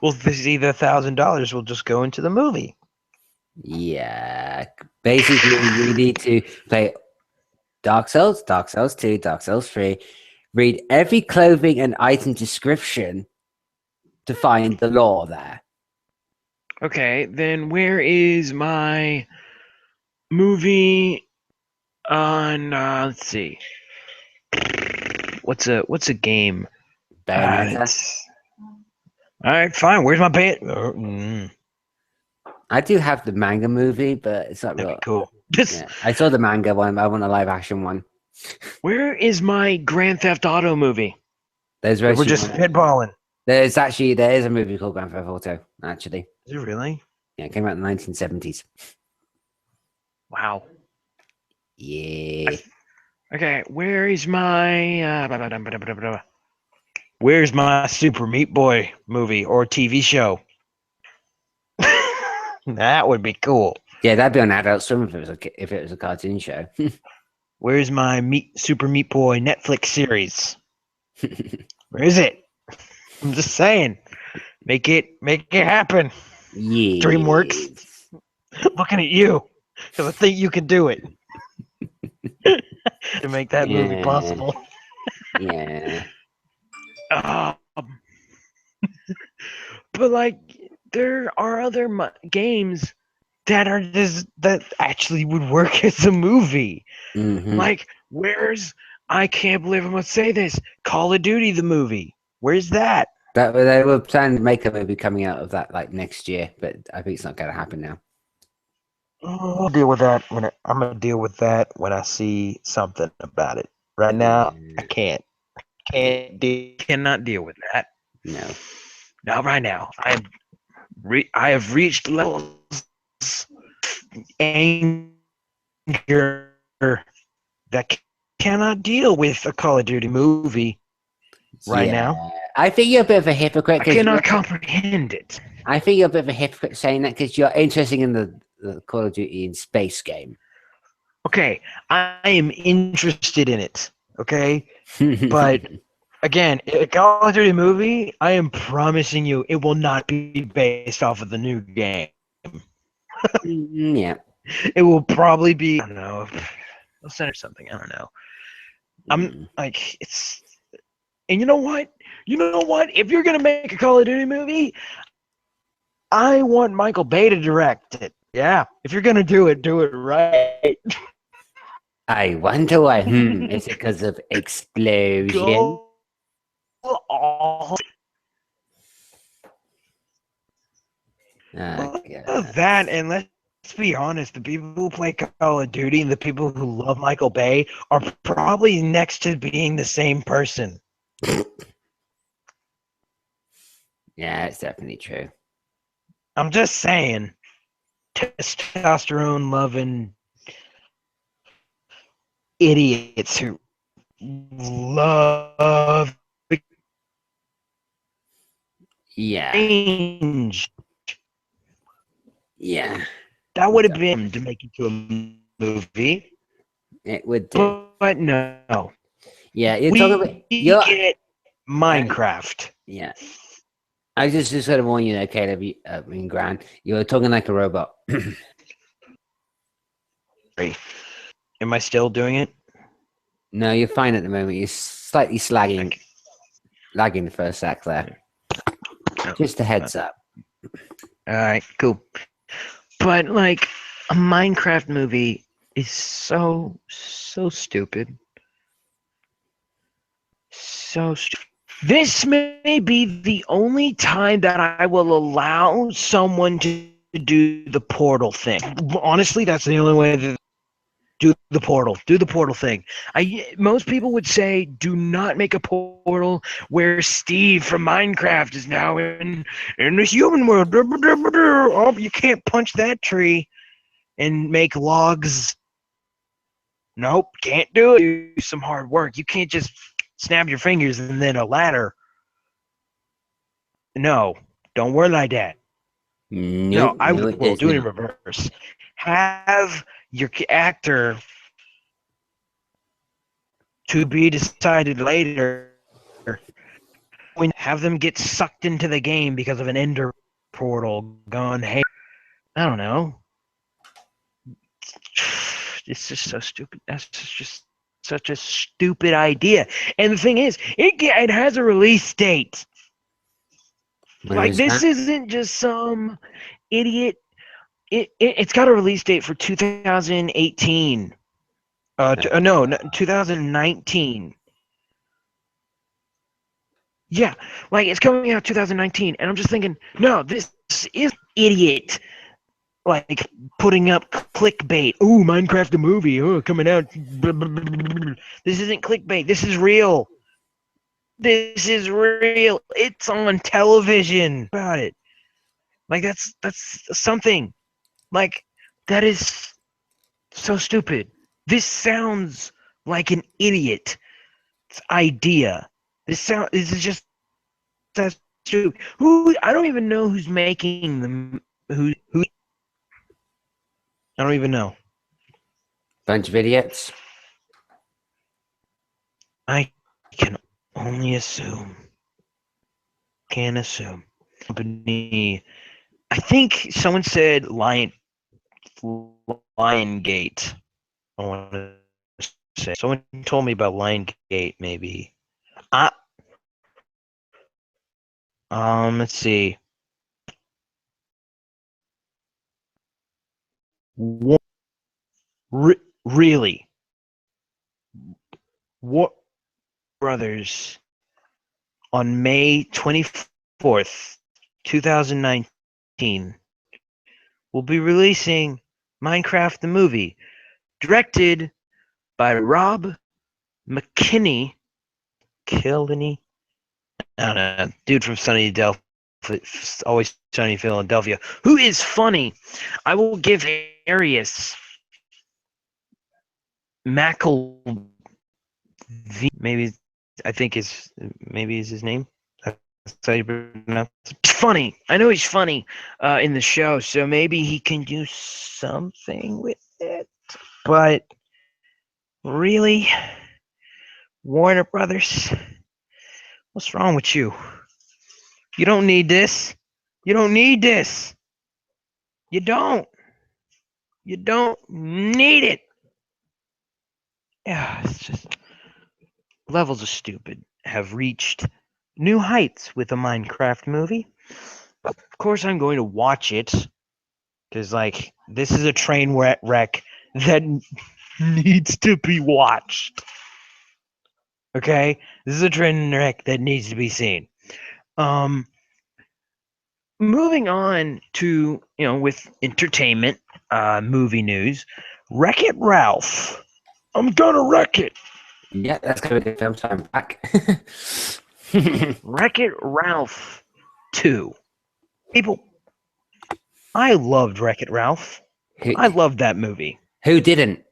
Well, see, the $1,000 will just go into the movie. Yeah, basically, you need to play Dark Souls, Dark Souls 2, Dark Souls 3, read every clothing and item description to find the lore there. Okay, then where is my movie on? Let's see. What's a game? Bayonetta. All right, fine. Where's my band? I do have the manga movie, but it's not real. Cool. Yeah, I saw the manga one. I want a live action one. Where is my Grand Theft Auto movie? We're just spitballing. There is a movie called Grand Theft Auto. Actually, is it really? Yeah, it came out in the 1970s. Wow. Yeah. Okay, where is my where's my Super Meat Boy movie or TV show? That would be cool. Yeah, that'd be on Adult Swim if it was a cartoon show. Where's my Super Meat Boy Netflix series? Where is it? I'm just saying. Make it happen. DreamWorks. Yes. Looking at you. Because I think you can do it. To make that movie Yeah. possible. Yeah. Um, but like, there are other games that actually would work as a movie. Hmm. Like, where's I can't believe I must say this, Call of Duty the movie. Where's that? That they were planning to make a movie coming out of that like next year, but I think it's not going to happen now. I'll deal with that I'm gonna deal with that when I see something about it. Right now, I Yeah. can't. Cannot deal with that. No. Not right now. I have reached levels anger that cannot deal with a Call of Duty movie right Yeah. now. I think you're a bit of a hypocrite I because cannot comprehend it. I think you're a bit of a hypocrite saying that because you're interested in the Call of Duty in space game. Okay, I am interested in it. Okay, but again, a Call of Duty movie, I am promising you, it will not be based off of the new game. Yeah. It will probably be, I don't know, they'll censor something. I don't know. I'm Mm. like, it's, and you know what? You know what? If you're gonna make a Call of Duty movie, I want Michael Bay to direct it. Yeah, if you're gonna do it right. I wonder why. Is it because of explosion? Go all that, Guess. and let's be honest, the people who play Call of Duty and the people who love Michael Bay are probably next to being the same person. Yeah, it's definitely true. I'm just saying, testosterone loving idiots who love Yeah. change. Yeah. That would have been to make it to a movie, It would do. but no. Yeah, you're talking about We you're get Minecraft. yeah. I just sort of warn you, okay, to be in Grant. You're talking like a robot. Am I still doing it? No, you're fine at the moment. You're slightly lagging the first act there. No. Just a heads up. All right, cool. But like a Minecraft movie is so stupid. So stupid. This may be the only time that I will allow someone to do the portal thing. Honestly, that's the only way that do the portal. Do the portal thing. Most people would say do not make a portal where Steve from Minecraft is now in the human world. Oh, you can't punch that tree and make logs. Nope, can't do it. Do some hard work. You can't just snap your fingers and then a ladder. No, don't work like that. No, Nope, I no, would it well does do it in not. reverse. Have your actor to be decided later. When have them get sucked into the game because of an ender portal gone. Hey, I don't know. It's just so stupid. That's just such a stupid idea. And the thing is, it has a release date. When Like was this that? isn't just some idiot. It's got a release date for 2018. No, 2019. Yeah, like it's coming out 2019, and I'm just thinking, no, this is idiot. Like putting up clickbait. Ooh, Minecraft the movie. Oh, coming out. This isn't clickbait. This is real. This is real. It's on television. About it. Like that's something. Like that is so stupid. This sounds like an idiot idea. This is just that stupid. Who I don't even know who's making them. Who I don't even know. Bunch of idiots. I can only assume. Can assume. Company. I think someone said Lion Gate. I want to say someone told me about Lion Gate. Maybe. Let's see. Really, what Brothers on May 24th, 2019, will be releasing Minecraft the movie, directed by Rob McKinney. Killany? I don't know, dude from Always Sunny Philadelphia, who is funny. I will give Arius Mackle maybe I think maybe is his name. That's how you pronounce it. He's funny. I know he's funny in the show, so maybe he can do something with it. But really, Warner Brothers, what's wrong with you? You don't need this. You don't need this. You don't. You don't need it. Yeah, it's just levels of stupid have reached new heights with a Minecraft movie. Of course, I'm going to watch it because, like, this is a train wreck that needs to be watched. Okay, this is a train wreck that needs to be seen. Moving on to with entertainment, movie news. Wreck-It Ralph. I'm gonna wreck it. Yeah, that's gonna be a good film. So I'm back. Wreck-It Ralph 2. People, I loved Wreck-It Ralph. who, I loved that movie. who didn't?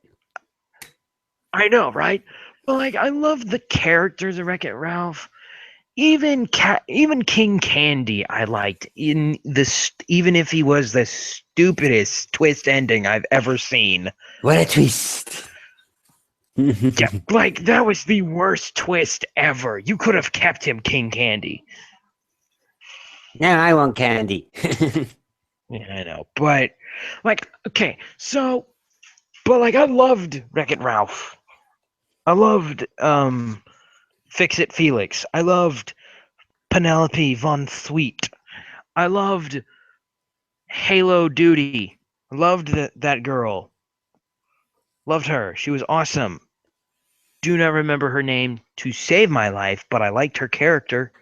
I know, right? But like, I love the characters of Wreck-It Ralph. Even King Candy, I liked. Even if he was the stupidest twist ending I've ever seen. What a twist! Yeah, like that was the worst twist ever. You could have kept him King Candy. Now I want candy. Yeah, I know, but like, okay, so, but like, I loved Wreck-It Ralph. I loved Fix-It Felix. I loved Penelope Von Sweet. I loved Halo Duty. I loved that girl. Loved her. She was awesome. Do not remember her name to save my life, but I liked her character.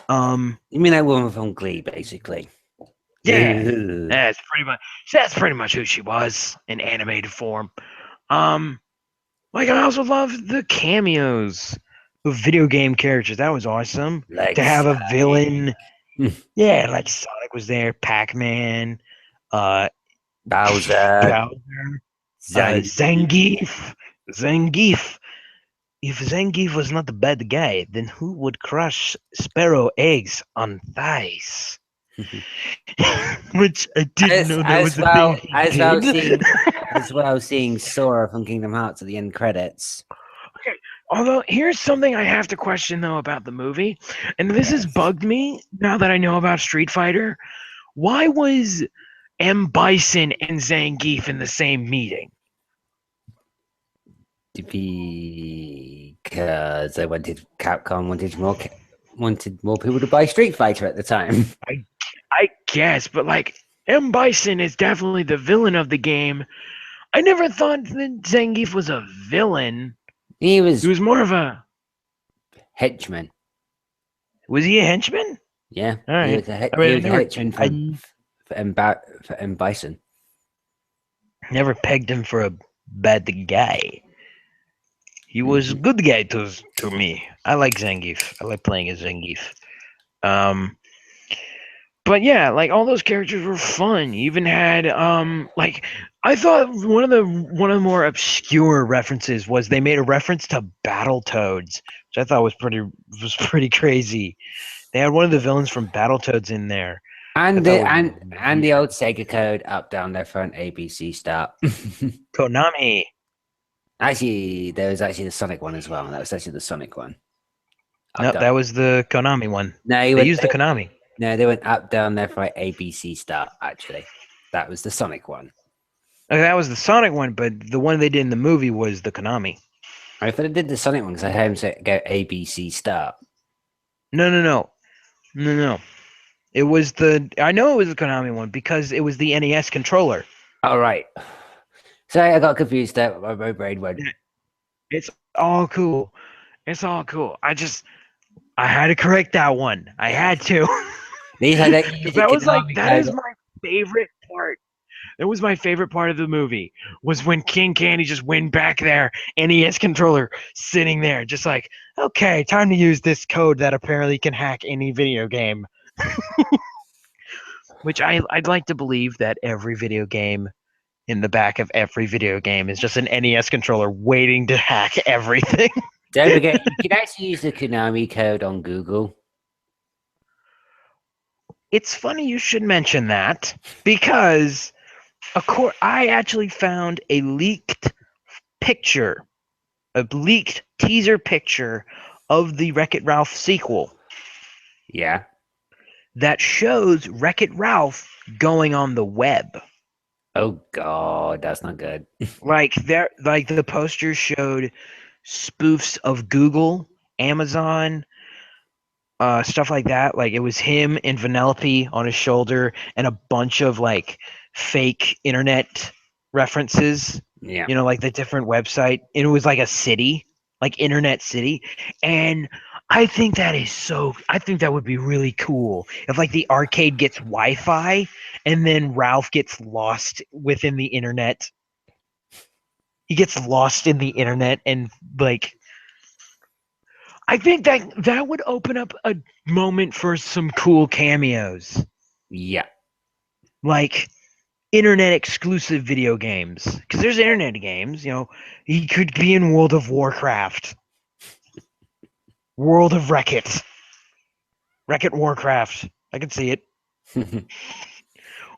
You mean that woman from Glee, basically? Yeah, that's pretty much who she was in animated form. Like I also loved the cameos of video game characters. That was awesome. Like To have a Sonic. villain. Yeah, like Sonic was there, Pac-Man, Bowser, Bowser, Zangief. Zangief. If Zangief was not the bad guy, then who would crush sparrow eggs on thighs? Which I didn't know that was a thing he did. As well, seeing Sora from Kingdom Hearts at the end credits. Okay, although here's something I have to question though about the movie, and this has bugged me now that I know about Street Fighter. Why was M. Bison and Zangief in the same meeting? Because Capcom wanted more people to buy Street Fighter at the time. I guess, but like M. Bison is definitely the villain of the game. I never thought that Zangief was a villain. He was more of a henchman. Was he a henchman? Yeah, all right. He was a henchman for M. Bison. Never pegged him for a bad guy. He was a good guy to me. I like Zangief. I like playing as Zangief. But yeah, like all those characters were fun. You even had like I thought one of the more obscure references was they made a reference to Battletoads, which I thought was pretty crazy. They had one of the villains from Battletoads in there. And the old Sega code up, down, left, front, ABC, start. Konami. Actually, there was actually the Sonic one as well. That was actually the Sonic one. Up No, down. that was the Konami one. No, They used the Konami. no, they went up down left right ABC start. Actually, that was the Sonic one. Okay, that was the Sonic one, but the one they did in the movie was the Konami. I thought I did the Sonic one because I heard him say go ABC start. No, no, no, no, no. It was the. I know it was the Konami one because it was the NES controller. All right. Sorry, I got confused there. My brain went. It's all cool. It's all cool. I had to correct that one. I had to. At least I don't use Because it Konami that is code. my favorite part. That was my favorite part of the movie was when King Candy just went back there, NES controller sitting there, just like, okay, time to use this code that apparently can hack any video game. Which I'd like to believe that every video game in the back of every video game is just an NES controller waiting to hack everything. Don't forget, you can actually use the Konami code on Google. It's funny you should mention that because I actually found a leaked picture, a leaked teaser picture of the Wreck-It Ralph sequel Yeah. that shows Wreck-It Ralph going on the web. Oh God, that's not good. Like the posters showed spoofs of Google, Amazon, stuff like that. Like it was him and Vanellope on his shoulder and a bunch of like fake internet references, Yeah. like the different website. And it was like a city, like Internet City. And I think that would be really cool if like the arcade gets Wi-Fi and then Ralph gets lost within the internet. He gets lost in the internet and like I think that would open up a moment for some cool cameos, Yeah. like internet exclusive video games. Because there's internet games, he could be in World of Warcraft, World of Wreck-It, Wreck-It Warcraft. I can see it.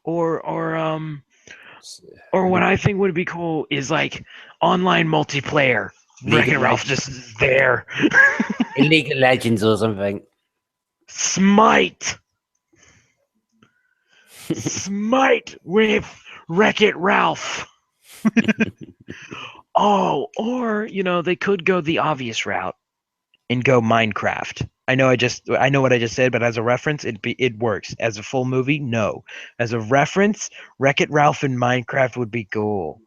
Or what I think would be cool is like online multiplayer. Wreck-It Ralph just is there. In League of Legends or something. Smite with Wreck-It Ralph. Oh, or they could go the obvious route and go Minecraft. I know what I just said, but as a reference, it works. As a full movie, no. As a reference, Wreck-It Ralph in Minecraft would be cool.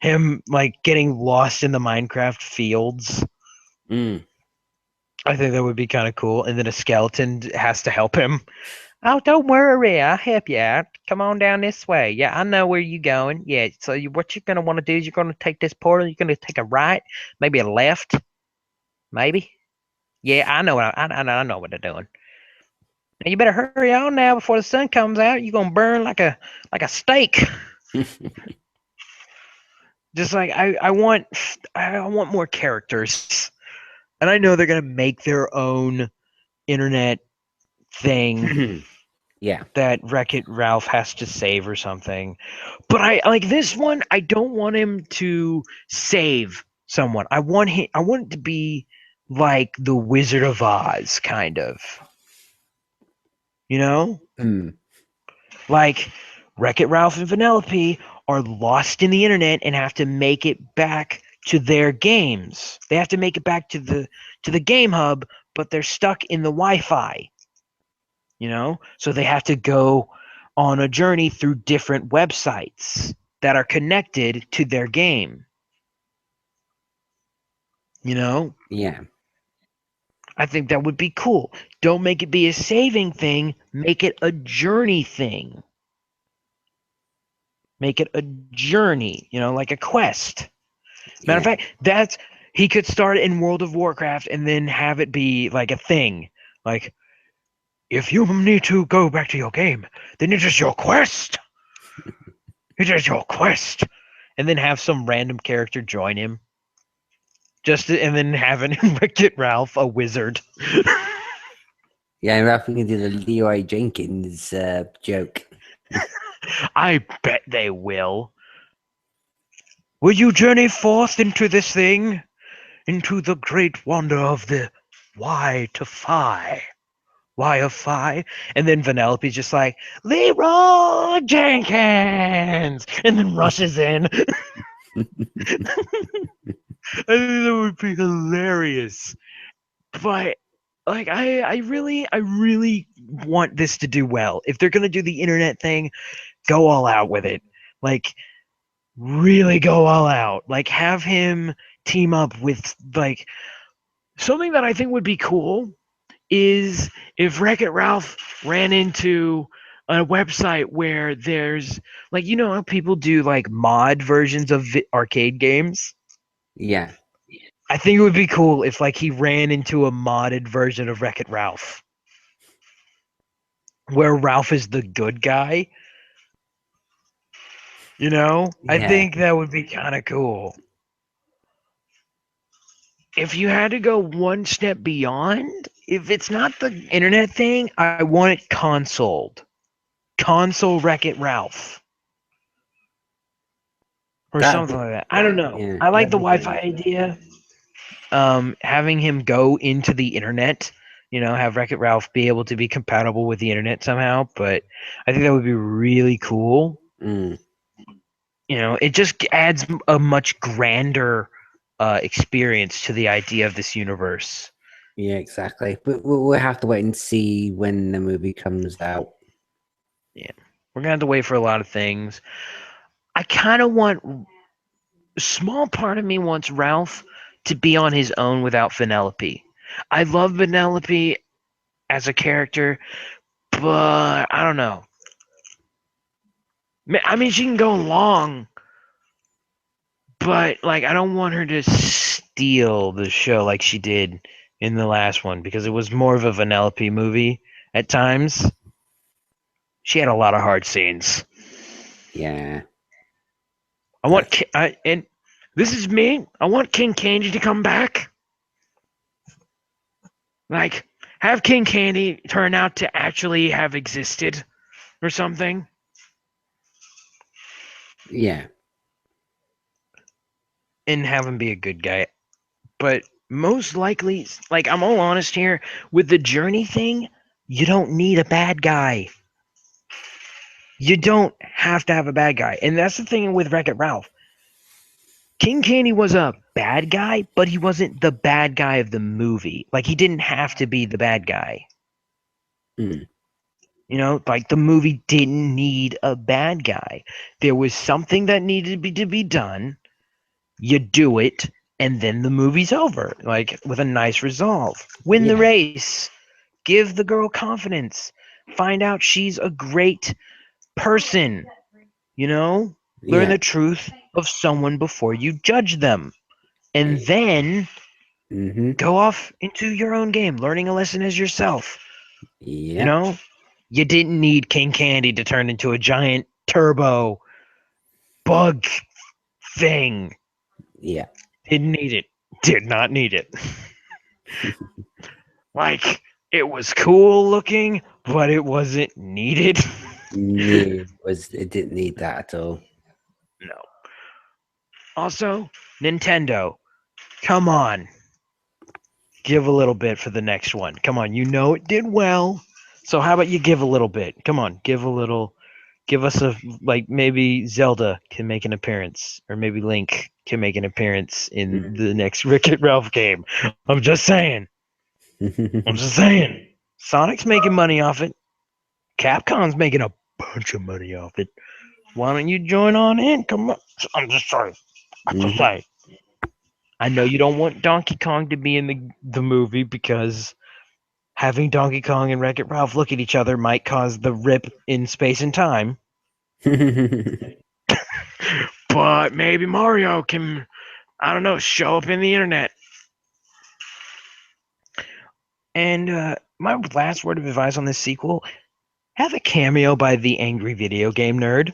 Him like getting lost in the Minecraft fields. Mm. I think that would be kind of cool. And then a skeleton has to help him. Oh, don't worry, I'll help you out. Come on down this way. Yeah, I know where you're going. Yeah, so what you're going to want to do is you're going to take this portal. You're going to take a right, maybe a left, maybe. Yeah, I know I know what they're doing. Now you better hurry on now before the sun comes out. You're going to burn like a steak. Just like I want more characters, and I know they're going to make their own internet thing. Yeah. That Wreck-It Ralph has to save or something. But I like this one. I don't want him to save someone. I want it to be like the Wizard of Oz, kind of. Mm. Like Wreck-It Ralph and Vanellope are lost in the internet and have to make it back to their games. They have to make it back to the game hub, but they're stuck in the Wi-Fi. So they have to go on a journey through different websites that are connected to their game. Yeah. I think that would be cool. Don't make it be a saving thing, make it a journey thing. Make it a journey, like a quest. Matter of fact, he could start in World of Warcraft and then have it be like a thing. Like, if you need to go back to your game, then it is your quest. It is your quest. And then have some random character join him. And then having Wreck-It Ralph, a wizard. Yeah, Ralph can do the Leroy Jenkins joke. I bet they will. will you journey forth into this thing, into the great wonder of the why to Phi? Why of Phi? And then Vanellope's just like, Leroy Jenkins! And then rushes in. I think that would be hilarious. But like I really want this to do well. If they're gonna do the internet thing, go all out with it. Like really go all out. Like have him team up with like something that I think would be cool is if Wreck-It Ralph ran into a website where there's like how people do like mod versions of arcade games. Yeah. I think it would be cool if like he ran into a modded version of Wreck-It Ralph where Ralph is the good guy. I Yeah. think that would be kind of cool. If you had to go one step beyond, if it's not the internet thing, I want it consoled. Console Wreck-It Ralph. Or That something like that. I don't know. yeah, I like that'd the be Wi-Fi good. idea. Having him go into the internet, have Wreck-It Ralph be able to be compatible with the internet somehow. But I think that would be really cool. Mm. It just adds a much grander experience to the idea of this universe. Yeah, exactly. But we'll have to wait and see when the movie comes out. Yeah, we're gonna have to wait for a lot of things. I kind of want a small part of me wants Ralph to be on his own without Penelope. I love Penelope as a character, but I don't know. I mean, she can go long, but like, I don't want her to steal the show like she did in the last one because it was more of a Vanellope movie at times. She had a lot of hard scenes. Yeah. I want, and this is me. I want King Candy to come back. Like, have King Candy turn out to actually have existed or something. Yeah. And have him be a good guy. But most likely, like I'm all honest here, with the journey thing, you don't need a bad guy. You don't have to have a bad guy. And that's the thing with Wreck-It Ralph. King Candy was a bad guy, but he wasn't the bad guy of the movie. Like he didn't have to be the bad guy. Mm. Like the movie didn't need a bad guy. There was something that needed to be done. You do it, and then the movie's over, like with a nice resolve. Win the Yeah. race. Give the girl confidence. Find out she's a great person. Learn Yeah. the truth of someone before you judge them. And then Mm-hmm. go off into your own game, learning a lesson as yourself. You Yep. know? You didn't need King Candy to turn into a giant turbo bug thing. Yeah. Didn't need it. Did not need it. Like, it was cool looking, but it wasn't needed. It didn't need that at all. No. Also, Nintendo, come on. Give a little bit for the next one. Come on, it did well. So how about you give a little bit? Come on, give a little. Give us a like maybe Zelda can make an appearance, or maybe Link can make an appearance in the next Wreck-It Ralph game. I'm just saying. I'm just saying. Sonic's making money off it. Capcom's making a bunch of money off it. Why don't you join on in? Come on. I'm just sorry. I'm just Mhm. saying. I know you don't want Donkey Kong to be in the movie because having Donkey Kong and Wreck-It Ralph look at each other might cause the rip in space and time. But maybe Mario can, I don't know, show up in the internet. And my last word of advice on this sequel: have a cameo by the angry video game nerd,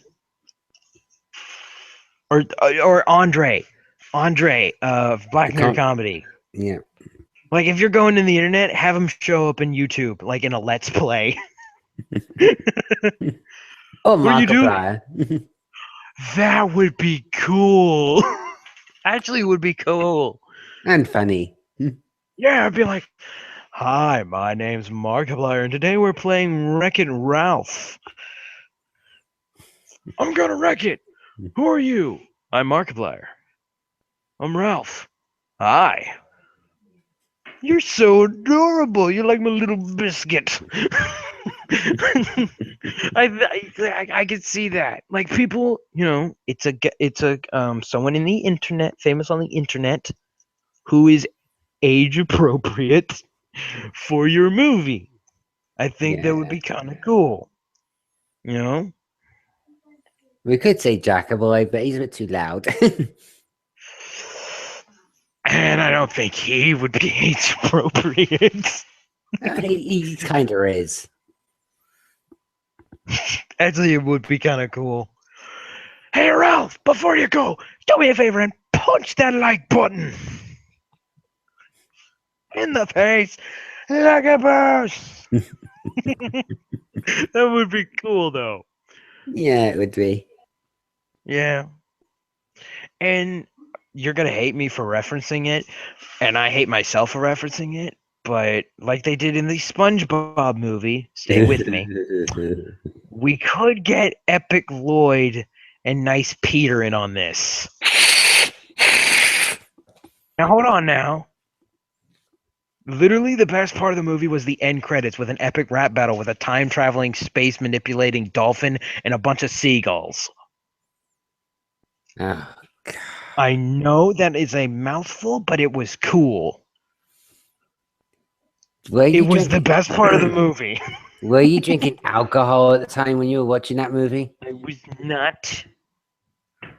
or Andre of The Black Nerd con Comedy. yeah. Like if you're going to the internet, have him show up in YouTube, like in a Let's Play. Or What do you do? Markiplier. That would be cool. Actually, it would be cool. And funny. Yeah, I'd be like, "Hi, my name's Markiplier, and today we're playing Wreck-It Ralph. I'm gonna wreck it. Who are you? I'm Markiplier. I'm Ralph. Hi. You're so adorable. You're like my little biscuit." I could see that. Like people, it's a someone in the internet, famous on the internet, who is age appropriate for your movie. I think that would Yeah. be kind of cool. You know? We could say Jackaboy, but he's a bit too loud. And I don't think he would be age appropriate. He kind of is. Actually, it would be kind of cool. Hey, Ralph, before you go, do me a favor and punch that like button in the face like a boss. That would be cool, though. Yeah, it would be. Yeah. And you're going to hate me for referencing it, and I hate myself for referencing it, but like they did in the SpongeBob movie, stay with me, we could get Epic Lloyd and Nice Peter in on this. Now, hold on now. Literally, the best part of the movie was the end credits with an epic rap battle with a time traveling, space manipulating dolphin and a bunch of seagulls. Oh, I know that is a mouthful, but it was cool. were It you was the drinking? best part of the movie. Were you drinking alcohol at the time when you were watching that movie? I was not.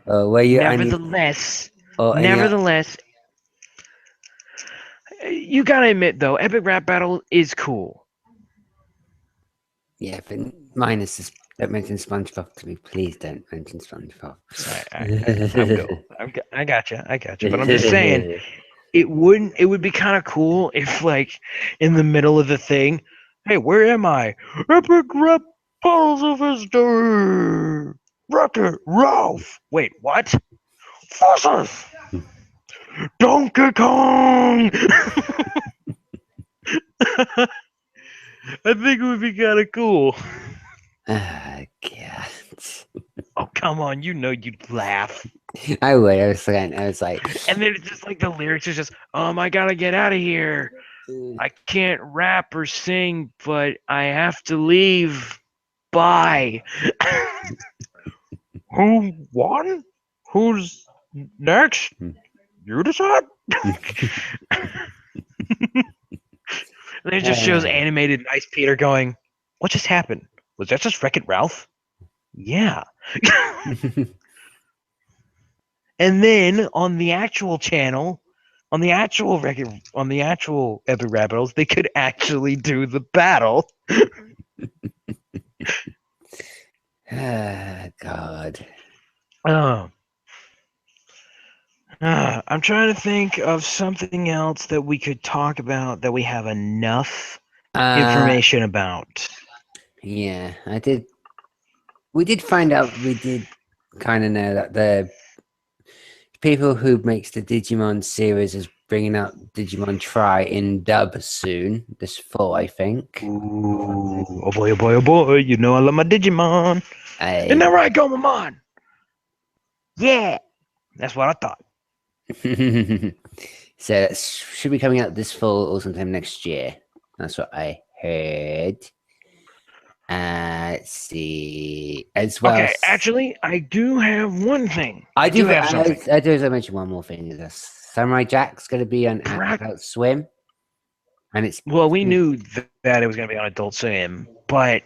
Or were you only, Nevertheless, or any? nevertheless, you gotta admit though, epic rap battle is cool. Yeah, but minus this. Don't mention SpongeBob to me, please. Don't mention SpongeBob. I'm cool. I gotcha. I gotcha. But I'm just saying, it would be kind of cool if like in the middle of the thing, hey, where am I? Epic rap battles of history. Wreck-It Ralph. Wait, what? Forces. Donkey Kong. I think it would be kind of cool. Oh, God. Oh, come on. You know you'd laugh. I would. I was like, And then it's just like the lyrics are just, I gotta get out of here. I can't rap or sing, but I have to leave. Bye. Who won? Who's next? You decide. And it just shows animated Nice Peter going, what just happened? Was that just Wreck-It Ralph? Yeah. And then on the actual channel, on the actual Epic Rap Battles, they could actually do the battle. God. Oh. I'm trying to think of something else that we could talk about that we have enough information about. Yeah, I did. We did find out. We did kind of know that the people who makes the Digimon series is bringing out Digimon Try in dub soon, this fall, I think. Ooh, oh boy, oh boy, oh boy! You know I love my Digimon. Isn't that right, Gomamon? Yeah, that's what I thought. So it should be coming out this fall or sometime next year. That's what I heard. Let's see. As well. Okay, actually, I do have one thing. I do have something. I do. As I mentioned, one more thing is this: Samurai Jack's going to be on Adult Swim, and it's Well, we knew that it was going to be on Adult Swim, but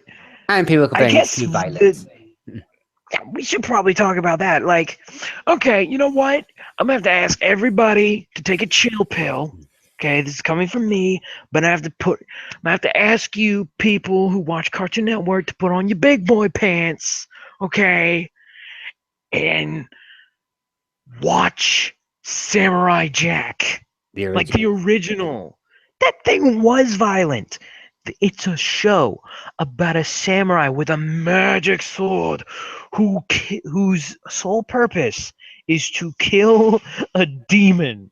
and people are complaining it's guess too violent. we should probably talk about that. Like, okay, you know what? I'm gonna have to ask everybody to take a chill pill. Okay, this is coming from me, but I'm gonna have to ask you people who watch Cartoon Network to put on your big boy pants, okay, and watch Samurai Jack, like the original. That thing was violent. It's a show about a samurai with a magic sword whose sole purpose is to kill a demon.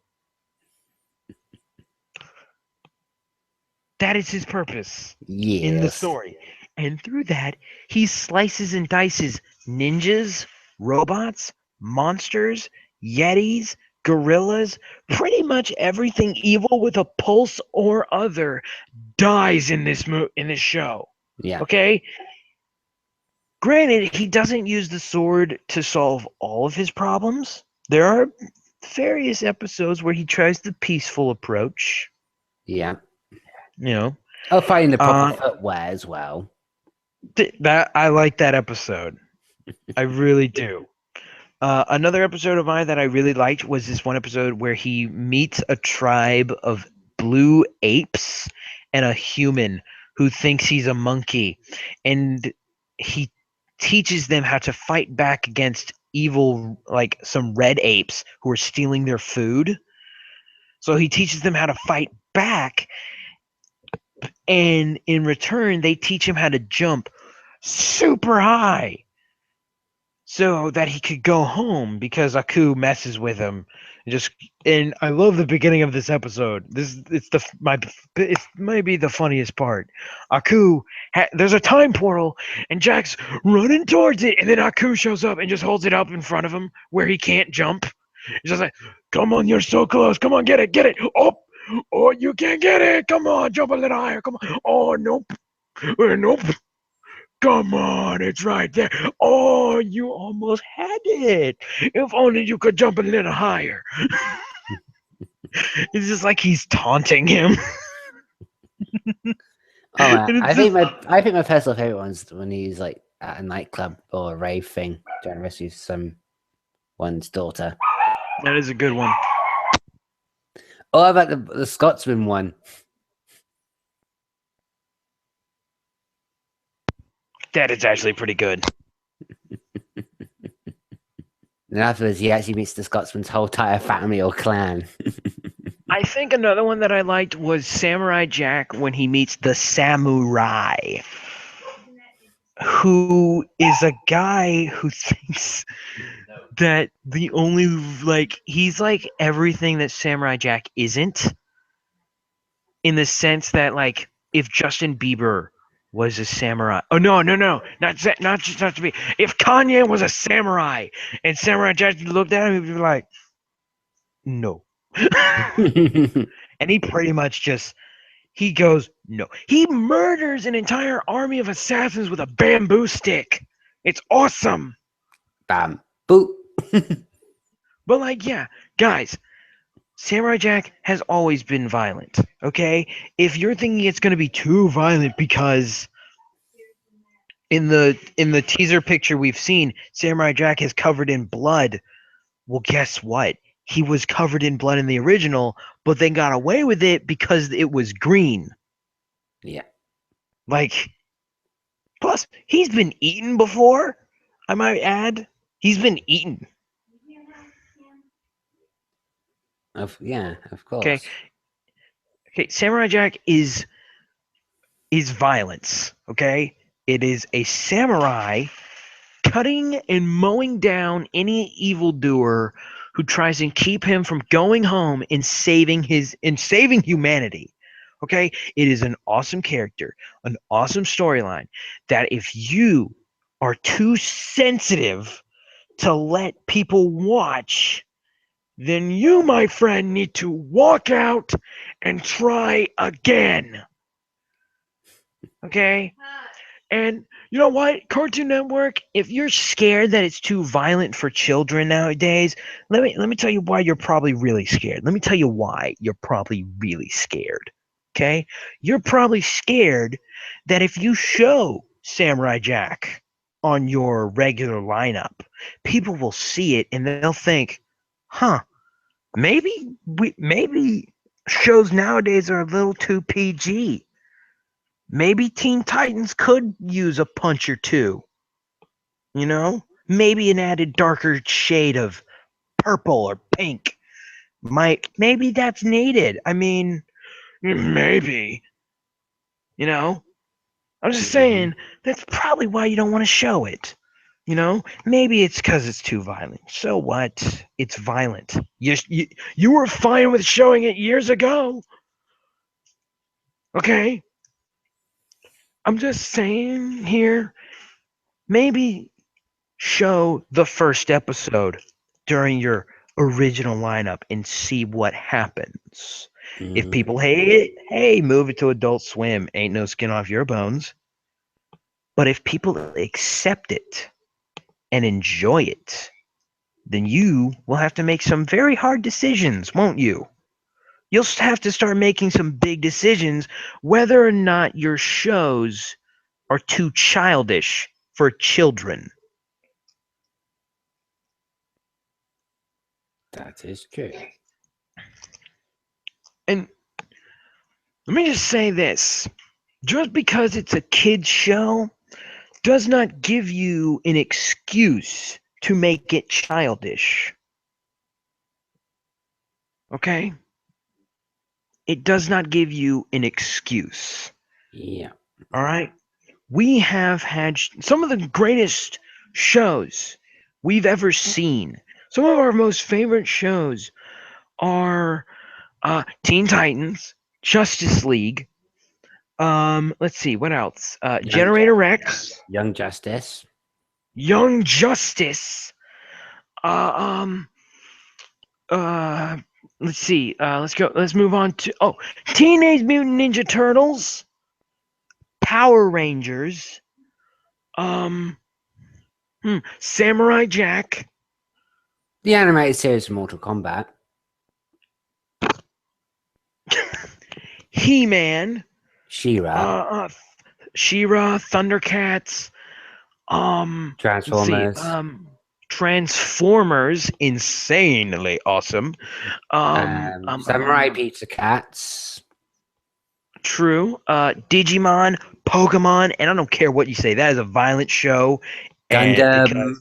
That is his purpose in the Yes. story. And through that, he slices and dices ninjas, robots, monsters, yetis, gorillas, pretty much everything evil with a pulse or other dies in this show. Yeah. Okay? Granted, he doesn't use the sword to solve all of his problems. There are various episodes where he tries the peaceful approach, Yeah. you know. Oh, finding the proper Uh, footwear as well. that I like that episode. I really do. Another episode of mine that I really liked was this one episode where he meets a tribe of blue apes and a human who thinks he's a monkey, and he teaches them how to fight back against evil, like some red apes who are stealing their food. So he teaches them how to fight back, and in return, they teach him how to jump super high so that he could go home because Aku messes with him. Just and I love the beginning of this episode. It's maybe the funniest part. There's a time portal and Jack's running towards it, and then Aku shows up and just holds it up in front of him where he can't jump. He's just like, "Come on, you're so close. Come on, get it, get it. Oh, you can't get it. Come on, jump a little higher. Come on. Oh, nope, nope. Come on, it's right there. Oh, you almost had it. If only you could jump a little higher." It's just like he's taunting him. Oh man, And it's just I think my personal favorite one's when he's like at a nightclub or a rave thing trying to rescue someone's daughter. that is a good one. Oh, how about the Scotsman one? That is actually pretty good. And afterwards, he actually meets the Scotsman's whole entire family or clan. I think another one that I liked was Samurai Jack when he meets the samurai, who is a guy who thinks that the only he's like everything that Samurai Jack isn't, in the sense that like if Justin Bieber was a samurai. Oh no, not just Justin Bieber. If Kanye was a samurai and Samurai Jack looked at him, he'd be like, no. And he pretty much just he goes no. He murders an entire army of assassins with a bamboo stick. It's awesome. Bam. Boop. But like, yeah, guys, Samurai Jack has always been violent. Okay, if you're thinking it's going to be too violent because in the teaser picture we've seen, Samurai Jack is covered in blood. Well, guess what? He was covered in blood in the original, but they got away with it because it was green. Yeah. Like, plus he's been eaten before. I might add, he's been eaten. Yeah, of Okay, course. okay. Samurai Jack is violence. Okay, it is a samurai cutting and mowing down any evildoer who tries and keep him from going home and saving humanity. Okay, it is an awesome character, an awesome storyline that if you are too sensitive to let people watch, then you, my friend, need to walk out and try again. Okay? And you know what, Cartoon Network, if you're scared that it's too violent for children nowadays, let me tell you why you're probably really scared. Let me tell you why you're probably really scared. Okay? You're probably scared that if you show Samurai Jack on your regular lineup, people will see it and they'll think, "Huh, maybe shows nowadays are a little too PG. Maybe Teen Titans could use a punch or two. You know, maybe an added darker shade of purple or pink. Maybe that's needed. I mean, maybe. You know, I'm just Mhm. saying that's probably why you don't want to show it. Maybe it's because it's too violent. So what? It's violent. You were fine with showing it years ago. Okay? I'm just saying here, maybe show the first episode during your original lineup and see what happens. If Mm. people hate it, hey, move it to Adult Swim. Ain't no skin off your bones. But if people accept it and enjoy it, then you will have to make some very hard decisions, won't you? You'll have to start making some big decisions whether or not your shows are too childish for children. That is true. And let me just say this, just because it's a kid's show does not give you an excuse to make it childish. Okay? It does not give you an excuse. Yeah. All right? We have had some of the greatest shows we've ever seen. Some of our most favorite shows are Teen Titans, Justice League. Let's see, what else? Young, Generator Rex, Young Justice. Young Justice. Uh, um, uh, let's see. Let's go. Let's move on to Teenage Mutant Ninja Turtles, Power Rangers. Um, Samurai Jack. The animated series of Mortal Kombat. He-Man, She-Ra. She-Ra, Thundercats, let's see, Transformers. Transformers, insanely awesome. Samurai Pizza Cats. True. Digimon, Pokemon, and I don't care what you say, that is a violent show, and Gundam.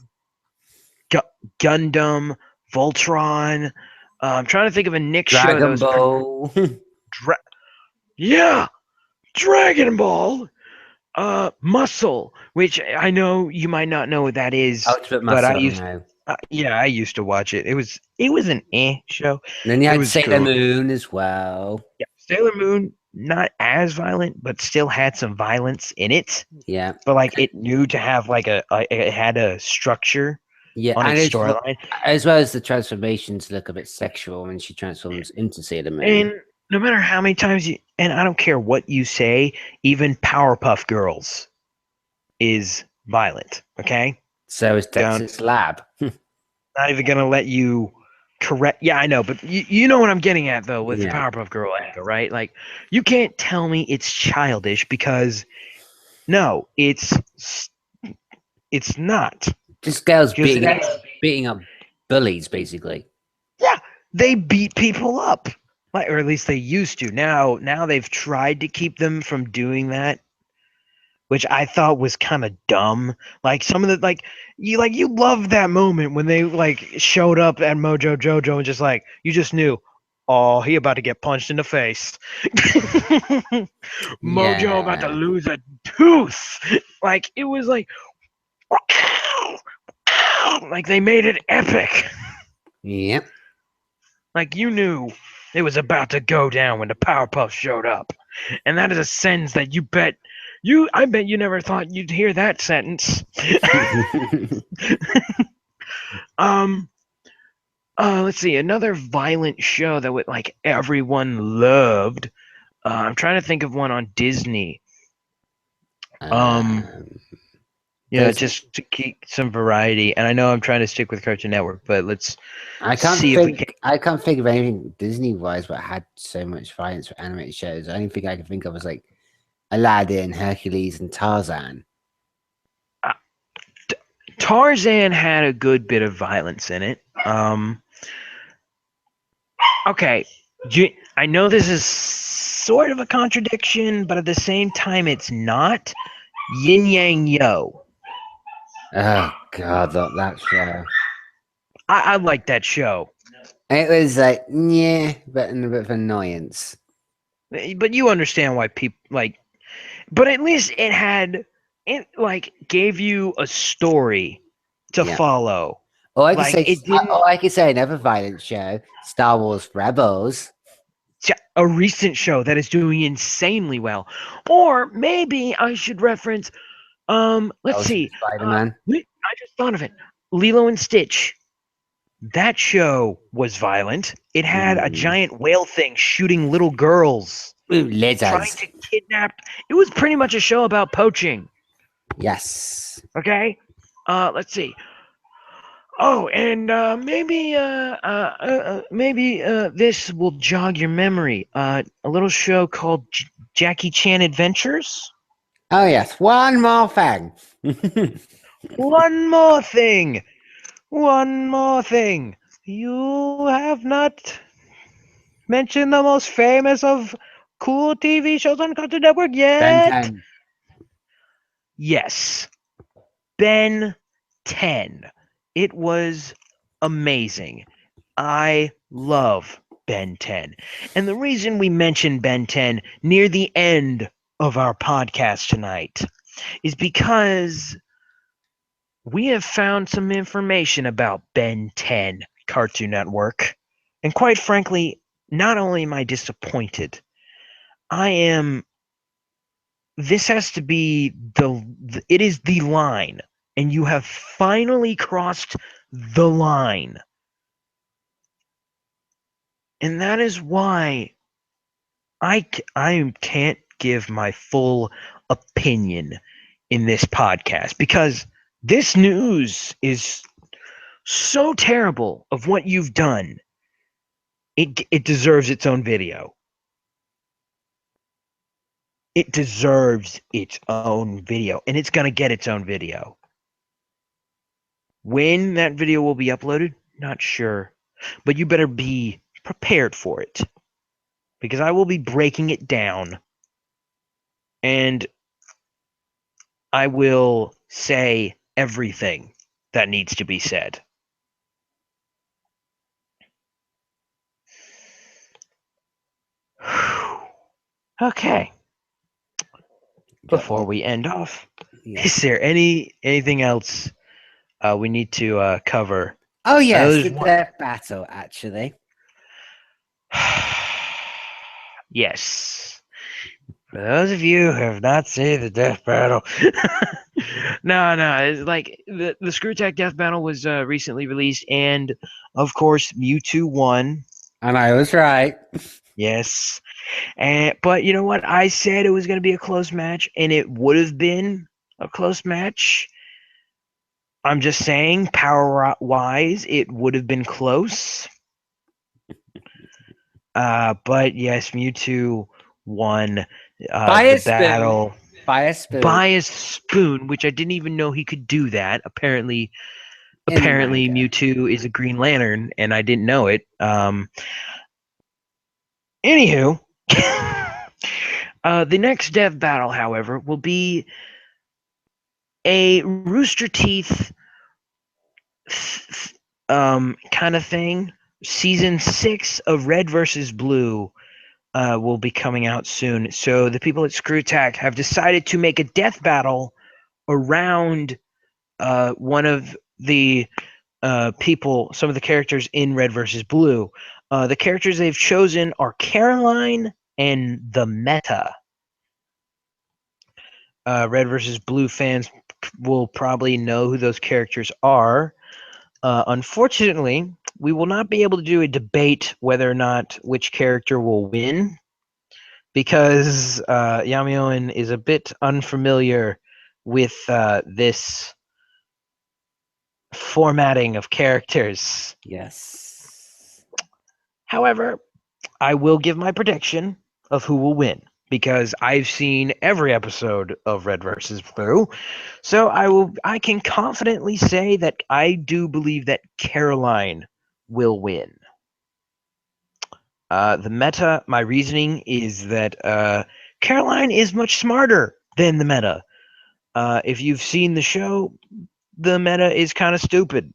because Gundam, Voltron. I'm trying to think of a Nick show that Dragon was Ball. yeah, Dragon Ball. Muscle, which I know you might not know what that is, Ultimate but Muscle, no. I used to watch it. It was an show. And then you It had was Sailor cool. Moon as well. Yeah, Sailor Moon, not as violent, but still had some violence in it. Yeah. But like it knew to have like it had a structure Yeah, on and its storyline. as well as the transformations look a bit sexual when she transforms into Sailor Moon. And no matter how many times and I don't care what you say, even Powerpuff Girls is violent. Okay, So is don't. Texas Lab. Not even gonna let you correct. Yeah, I know, but you know what I'm getting at though with the Yeah. Powerpuff Girl angle, right? Like, you can't tell me it's childish because no, it's not. Just girls Just beating up bullies, basically. yeah, they beat people up, like, or at least they used to. Now they've tried to keep them from doing that, which I thought was kind of dumb. Like some of the you loved that moment when they like showed up at Mojo Jojo and just like you just knew, oh, he about to get punched in the face. Mojo about to Yeah. lose a tooth. Like it was like they made it epic. Yep. Like you knew it was about to go down when the Powerpuff showed up. And that is a sentence that I bet you never thought you'd hear that sentence. Let's see, another violent show that would like everyone loved. I'm trying to think of one on Disney. Yeah, there's just to keep some variety. And I know I'm trying to stick with Cartoon Network, but let's I can't see if we can. I can't think of anything Disney wise but had so much violence for animated shows. The only thing I can think of was like Aladdin, Hercules, and Tarzan. Tarzan had a good bit of violence in it. Okay, I know this is sort of a contradiction, but at the same time, it's not. Yin Yang Yo. Oh god, that show. I like that show, It was like yeah, but in a bit of annoyance. but you understand why people like. But at least it like gave you a story to Yeah. follow. Or I could Like say, it didn't. or I could say another violent show, Star Wars Rebels. A recent show that is doing insanely well. Or maybe I should reference. Let's Ultimate see. Spider-Man. I just thought of it. Lilo and Stitch. That show was violent. It had a Mm. giant whale thing shooting little girls, Ooh, trying lizards. to kidnap. It was pretty much a show about poaching. Yes. Okay. Let's see. Oh, and maybe this will jog your memory. A little show called Jackie Chan Adventures. Oh yes, one more thing. One more thing. One more thing. You have not mentioned the most famous of cool TV shows on Cartoon Network Ben yet. 10. Yes, Ben 10. It was amazing. I love Ben 10. And the reason we mention Ben 10 near the end of our podcast tonight is because we have found some information about Ben 10 Cartoon Network. And quite frankly, not only am I disappointed, I am. This has to be it is the line. And you have finally crossed the line. And that is why I can't give my full opinion in this podcast because this news is so terrible of what you've done. It deserves its own video. It deserves its own video, and it's going to get its own video. When that video will be uploaded, not sure, but you better be prepared for it because I will be breaking it down and I will say everything that needs to be said. Okay. Before we end off, Yes. is there anything else we need to cover? Oh yes, There's the one. death battle actually. Yes. For those of you who have not seen the death battle, no, it's like the ScrewTech death battle was recently released, and of course Mewtwo won. And I was right. Yes, but you know what? I said it was going to be a close match, and it would have been a close match. I'm just saying, power wise, it would have been close. But yes, Mewtwo won By the a spoon. battle By a spoon. by a spoon, which I didn't even know he could do that. Apparently, In the manga. Mewtwo is a Green Lantern, and I didn't know it. Anywho, the next dev battle, however, will be a Rooster Teeth kind of thing. Season 6 of Red versus Blue will be coming out soon. So the people at ScrewTech have decided to make a death battle around one of the people, some of the characters in Red versus Blue. The characters they've chosen are Caroline and the Meta. Red versus Blue fans will probably know who those characters are. Unfortunately, we will not be able to do a debate whether or not which character will win because yamiowen is a bit unfamiliar with this formatting of characters. Yes. However, I will give my prediction of who will win because I've seen every episode of Red versus Blue. So I can confidently say that I do believe that Caroline will win. The meta, my reasoning is that Caroline is much smarter than the meta. If you've seen the show, the meta is kind of stupid.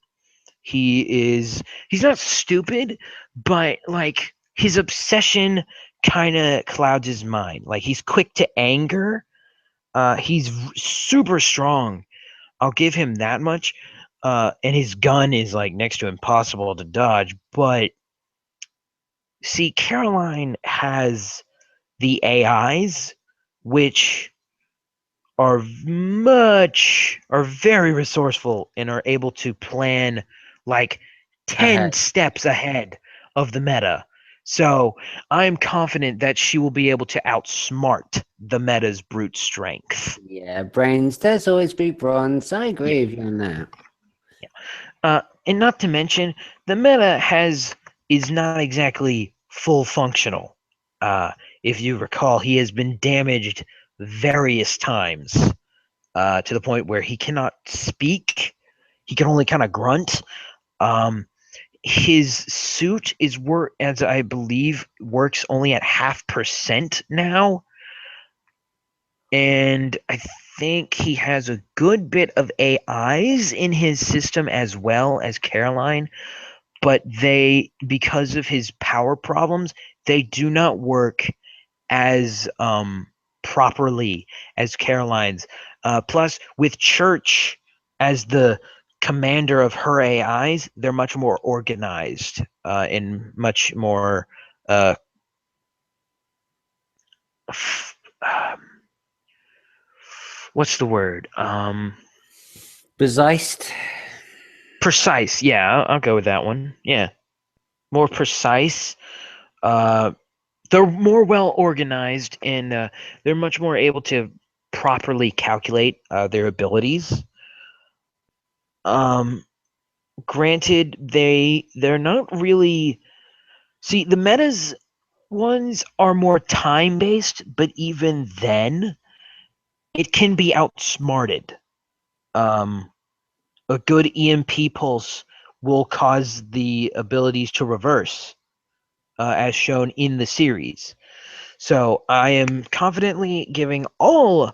He's not stupid, but like his obsession kind of clouds his mind. Like he's quick to anger. He's super strong. I'll give him that much. and his gun is like next to impossible to dodge. But see, Caroline has the AIs, which are very resourceful and are able to plan like 10 Ahead. steps ahead of the meta. So I'm confident that she will be able to outsmart the meta's brute strength. Yeah, brains. There's always big bronze. I Yeah. agree with you on that. And not to mention, the meta is not exactly full functional. If you recall, he has been damaged various times to the point where he cannot speak. He can only kind of grunt. Um, his suit is as I believe works only at 0.5% now, and I think he has a good bit of AIs in his system as well as Caroline, but because of his power problems, they do not work as properly as Caroline's. Plus, with Church as the commander of her AIs, they're much more organized and much more. Uh, what's the word? Beziced. Precise. Yeah, I'll go with that one. Yeah, more precise. Uh, they're more well organized and they're much more able to properly calculate their abilities. Um, Granted, they're not really. See, the metas ones are more time based, but even then, it can be outsmarted. Um, a good EMP pulse will cause the abilities to reverse, as shown in the series. So I am confidently giving all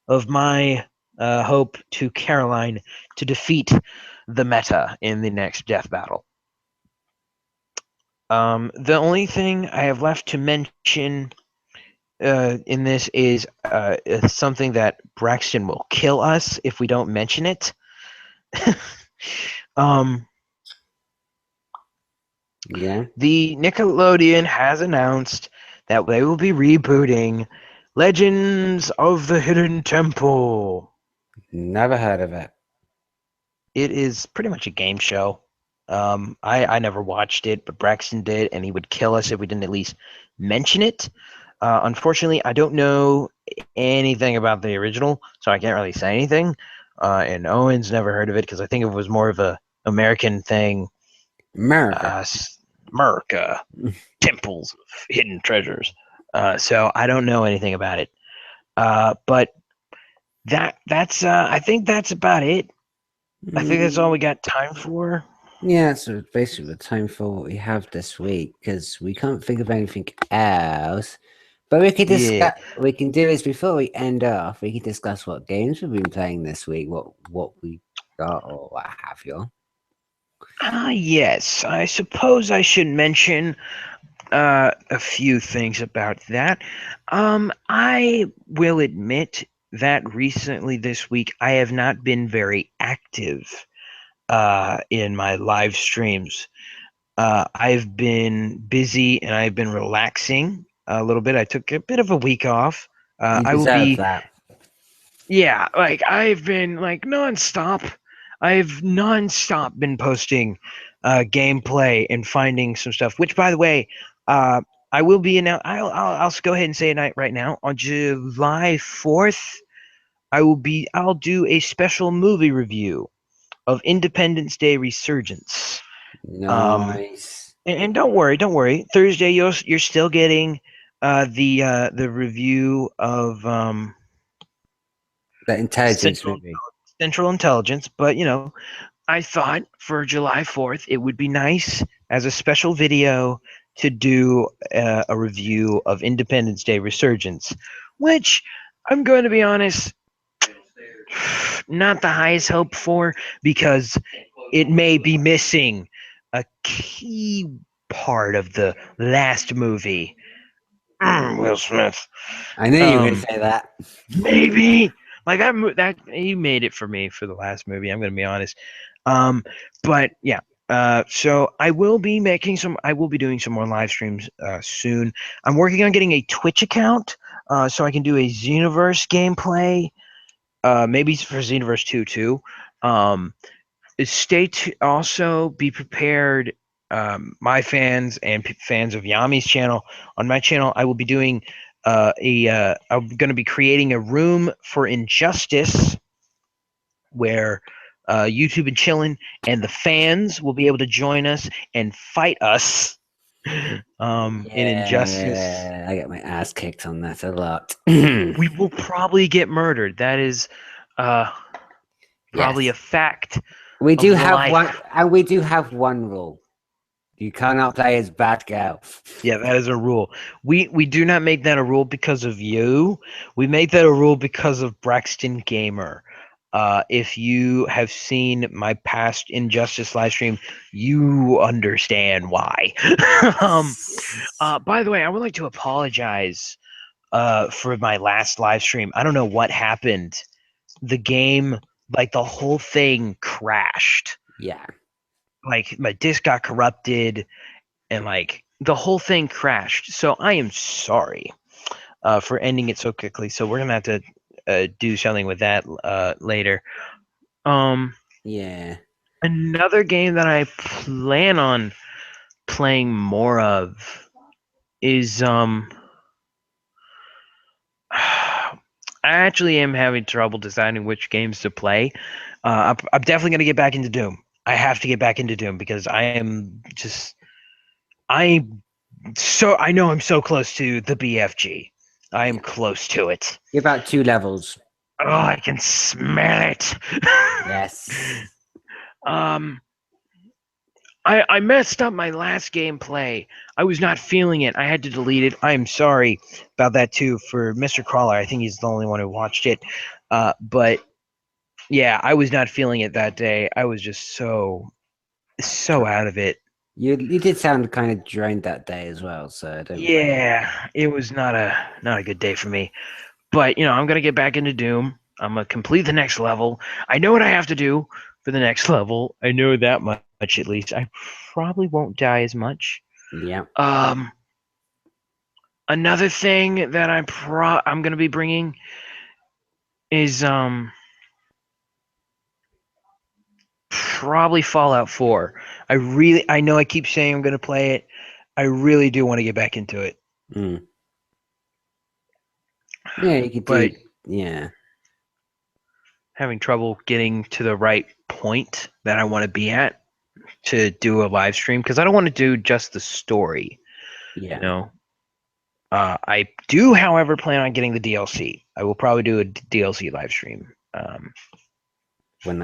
of my hope to Caroline to defeat the meta in the next death battle. The only thing I have left to mention in this is something that Braxton will kill us if we don't mention it. um, Yeah. the Nickelodeon has announced that they will be rebooting Legends of the Hidden Temple. Never heard of it. It is pretty much a game show. I never watched it, but Braxton did, and he would kill us if we didn't at least mention it. Unfortunately, I don't know anything about the original, so I can't really say anything. And Owen's never heard of it because I think it was more of a American thing. America. America, temples of hidden treasures. So I don't know anything about it. But that's I think that's about it. I think that's all we got time for. Yeah, so basically the time for what we have this week because we can't think of anything else. But we could Yeah. discuss. We can do this before we end off. We can discuss what games we've been playing this week, what we got, or what have you. Yes, I suppose I should mention a few things about that. I will admit that recently this week I have not been very active in my live streams. I've been busy and I've been relaxing a little bit. I took a bit of a week off. You I will deserve be, that. yeah, like I've been like nonstop. I've nonstop been posting gameplay and finding some stuff. Which, by the way, uh, I will be announced. I'll go ahead and say it right now. On July 4th, I'll do a special movie review of Independence Day Resurgence. Um, Nice. and don't worry. Thursday, you're still getting the review of The intelligence Central movie. Central Intelligence. But I thought for July 4th it would be nice as a special video to do a review of Independence Day Resurgence, which I'm going to be honest, not the highest hope for because it may be missing a key part of the last movie. Will Smith. I knew you were going to Um, say that. maybe like that he made it for me for the last movie. I'm going to be honest. But yeah. So I will be doing some more live streams soon. I'm working on getting a Twitch account so I can do a Xenoverse gameplay. Maybe for Xenoverse 2 too. Also be prepared, my fans and fans of Yami's channel. On my channel, I will be doing I'm going to be creating a room for Injustice where YouTube and Chillin' and the fans will be able to join us and fight us in Injustice. Yeah, I get my ass kicked on that a lot. We will probably get murdered. That is probably a Yes, fact we of do have one, life. and we do have one rule: you cannot play as bad girl. Yeah, that is a rule. We do not make that a rule because of you. We make that a rule because of Braxton Gamer. If you have seen my past Injustice live stream, you understand why. um, Yes. by the way, I would like to apologize for my last live stream. I don't know what happened. The game, like the whole thing crashed. Yeah. Like my disc got corrupted and like the whole thing crashed. So I am sorry for ending it so quickly. So we're gonna have to do something with that later. Um, Yeah. Another game that I plan on playing more of is I actually am having trouble deciding which games to play. I'm definitely gonna get back into Doom. I have to get back into Doom because I I know I'm so close to the BFG. I am Yeah. close to it. You're about 2 levels. Oh, I can smell it. Yes. um, I messed up my last gameplay. I was not feeling it. I had to delete it. I am sorry about that too for Mr. Crawler. I think he's the only one who watched it. But yeah, I was not feeling it that day. I was just so out of it. You did sound kind of drained that day as well, so I don't blame you. Yeah, it was not a good day for me. But I'm gonna get back into Doom. I'm gonna complete the next level. I know what I have to do for the next level. I know that much at least. I probably won't die as much. Yeah. Um, Another thing that I'm gonna be bringing is probably Fallout 4. I know I keep saying I'm gonna play it. I really do want to get back into it, Mm. Yeah, you could do. but Yeah. having trouble getting to the right point that I want to be at to do a live stream because I don't want to do just the story. You Yeah. know, I do, however, plan on getting the DLC. I will probably do a DLC live stream. When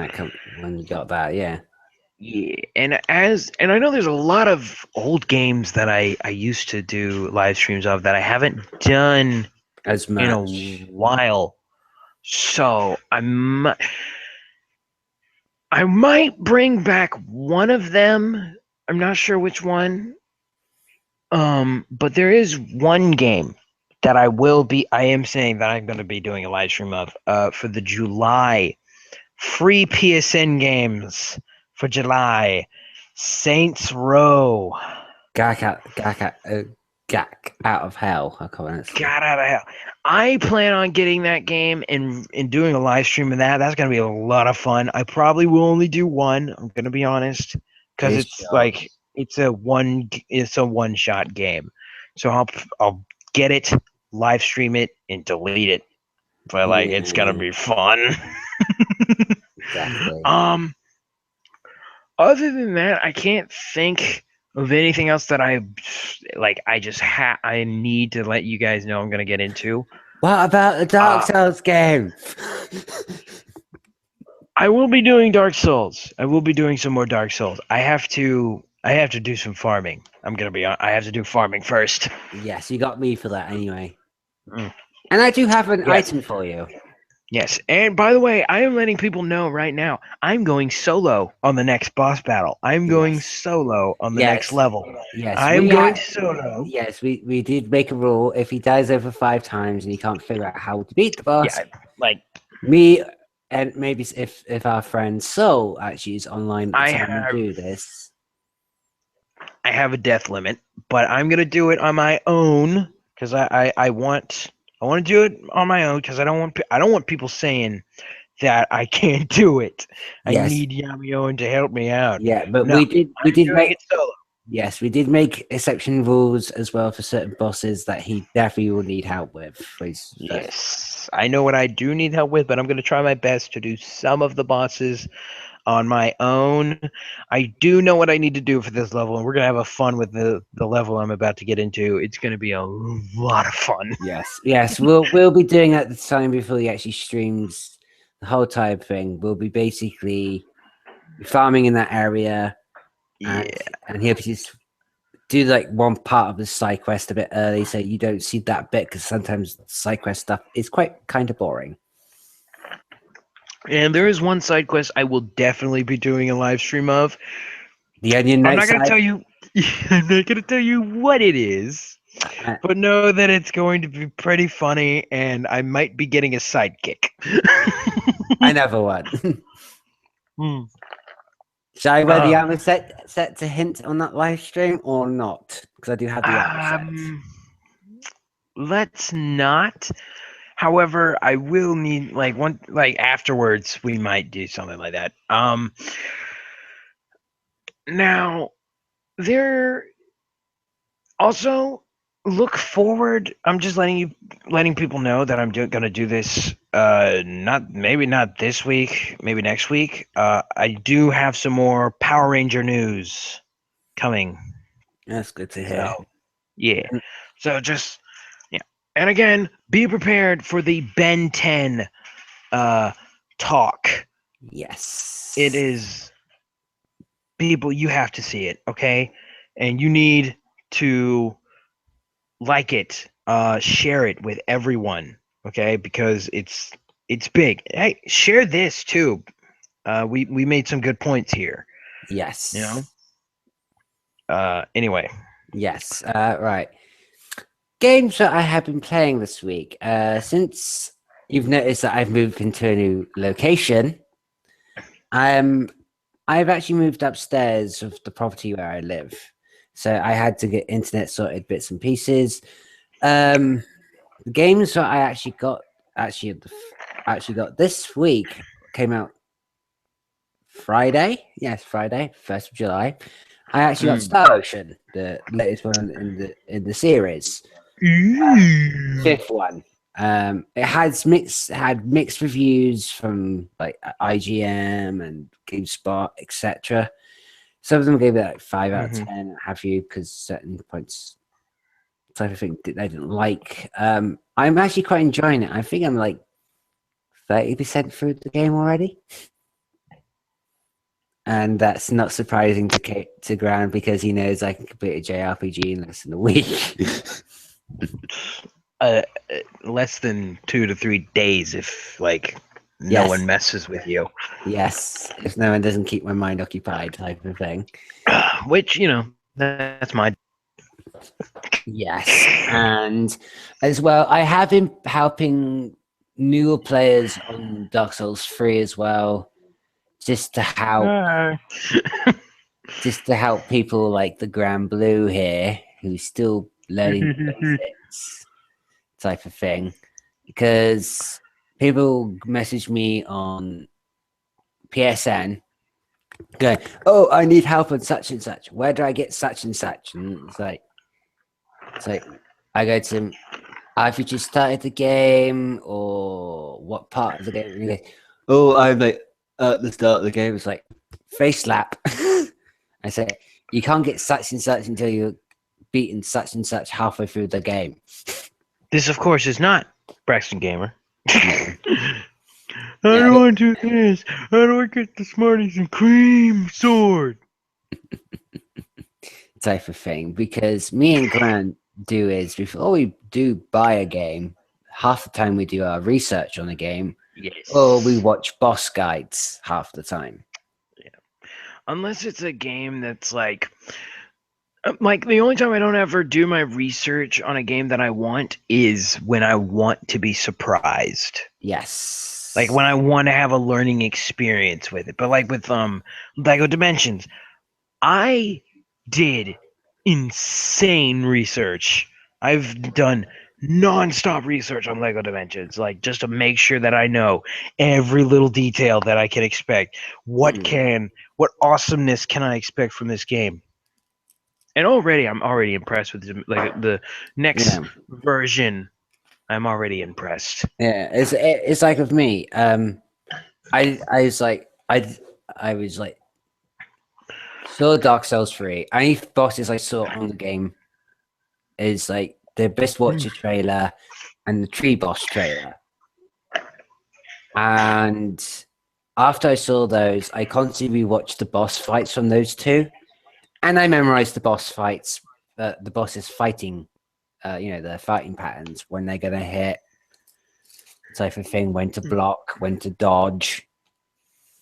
you got that, yeah. Yeah, and I know there's a lot of old games that I used to do live streams of that I haven't done As in a much. while. So I might bring back one of them. I'm not sure which one. But there is one game that I am saying that I'm going to be doing a live stream of for the July free PSN games for July. Saints Row. Gak out of hell. I can't pronounce it. God out of hell. I plan on getting that game and doing a live stream of that. That's going to be a lot of fun. I probably will only do one, I'm going to be honest, Are because you it's sure? like it's a one shot game. So I'll get it, live stream it and delete it. But like it's going to Yeah, be fun. exactly. um Other than that, I can't think of anything else that I need to let you guys know I'm going to get into. What about the Dark Uh Souls game? I will be doing Dark Souls. I will be doing some more Dark Souls. I have to do some farming. I have to do farming first. Yes, you got me for that anyway. Mm. And I do have an Yes. item for you. Yes. And by the way, I am letting people know right now. I'm going solo on the next boss battle. I'm going Yes. solo on the next Yes. level. Yes. I am going solo. Yes, we did make a rule. If he dies over 5 times and he can't figure out how to beat the boss, Yeah, like me and maybe if our friend Soul actually is online at I the time we have do this. I have a death limit, but I'm gonna do it on my own because I want to do it on my own because I don't want people saying that I can't do it. I Yes, need yamiowen to help me out. yeah, but No, we I'm did doing make it solo. yes, we did make exception rules as well for certain bosses that he definitely will need help with. Yes, I know what I do need help with, but I'm gonna try my best to do some of the bosses on my own. I do know what I need to do for this level, and we're gonna have a fun with the level I'm about to get into. It's gonna be a lot of fun. Yes, we'll be doing at the time before he actually streams the whole type thing. We'll be basically farming in that area, Yeah, and he'll just do like one part of the side quest a bit early, so you don't see that bit because sometimes side quest stuff is quite kind of boring. and there is one side quest I will definitely be doing a live stream of. The Onion I'm Knight not gonna side, tell you. I'm not gonna tell you what it is, I, but know that it's going to be pretty funny, and I might be getting a sidekick. I never won. Hmm. Shall I wear the Uh, armor set to hint on that live stream or not? Because I do have the armor set. um, let's not. However, I will need like afterwards we might do something like that. Now there also look forward. I'm just letting people know that I'm gonna do this. Not this week, maybe next week. I do have some more Power Ranger news coming. That's good to hear. So yeah. So just yeah. And again, be prepared for the Ben 10 talk. It Yes. is people, you have to see it, okay? And you need to like it, share it with everyone, okay? Because it's big. Hey, share this too. We made some good points here, you know. Yes. Anyway. Yes. Right. Games that I have been playing this week. Since you've noticed that I've moved into a new location, um, I've actually moved upstairs of the property where I live. So I had to get internet sorted bits and pieces. The games that I actually actually got this week came out Friday. Yes, Friday, 1st of July. I actually got Mm. Star Ocean, the latest one in the series, Ew. fifth one. It had mixed reviews from like IGM and GameSpot, etc. Some of them gave it like 5 out of 10, what have you, because certain points type of thing they didn't like. I'm actually quite enjoying it. I think I'm like 30% through the game already. And that's not surprising to Grant because he knows I can complete a JRPG in less than a week. uh, Less than 2 to 3 days if like no Yes, one messes with you. yes. If no one doesn't keep my mind occupied, type of thing. Which that's my. Yes, and as well, I have been helping newer players on Dark Souls 3 as well, just to help people like the Grand Blue here, who's still learning the basics type of thing. Because people message me on PSN going, "Oh, I need help on such and such. Where do I get such and such?" And it's like I go to them. Have you just started the game, or what part of the game? And he goes, "Oh, I'm like at the start of the game." It's like face slap. I say, "You can't get such and such until you're beaten such and such halfway through the game." This, of course, is not Braxton Gamer. No. How Yeah, do I do this? How do I get the Smarties and Cream sword? type of thing. Because me and Grant do is before we do buy a game, half the time we do our research on a game, or we Yes. watch boss guides half the time. Yeah. Unless it's a game that's like the only time I don't ever do my research on a game that I want is when I want to be surprised. Yes. Like when I want to have a learning experience with it. But like with Lego Dimensions, I did insane research. I've done nonstop research on Lego Dimensions, like just to make sure that I know every little detail that I can expect. What awesomeness can I expect from this game? And I'm already impressed with the next Yeah. version. I'm already impressed. Yeah, it's like with me. I was like I was like saw Dark Souls 3. Only bosses I saw on the game is like the Best Watcher trailer and the Tree Boss trailer. And after I saw those, I constantly rewatched the boss fights from those two, and I memorized the boss fights, the bosses fighting, the fighting patterns when they're gonna hit, type of thing, when to block, when to dodge,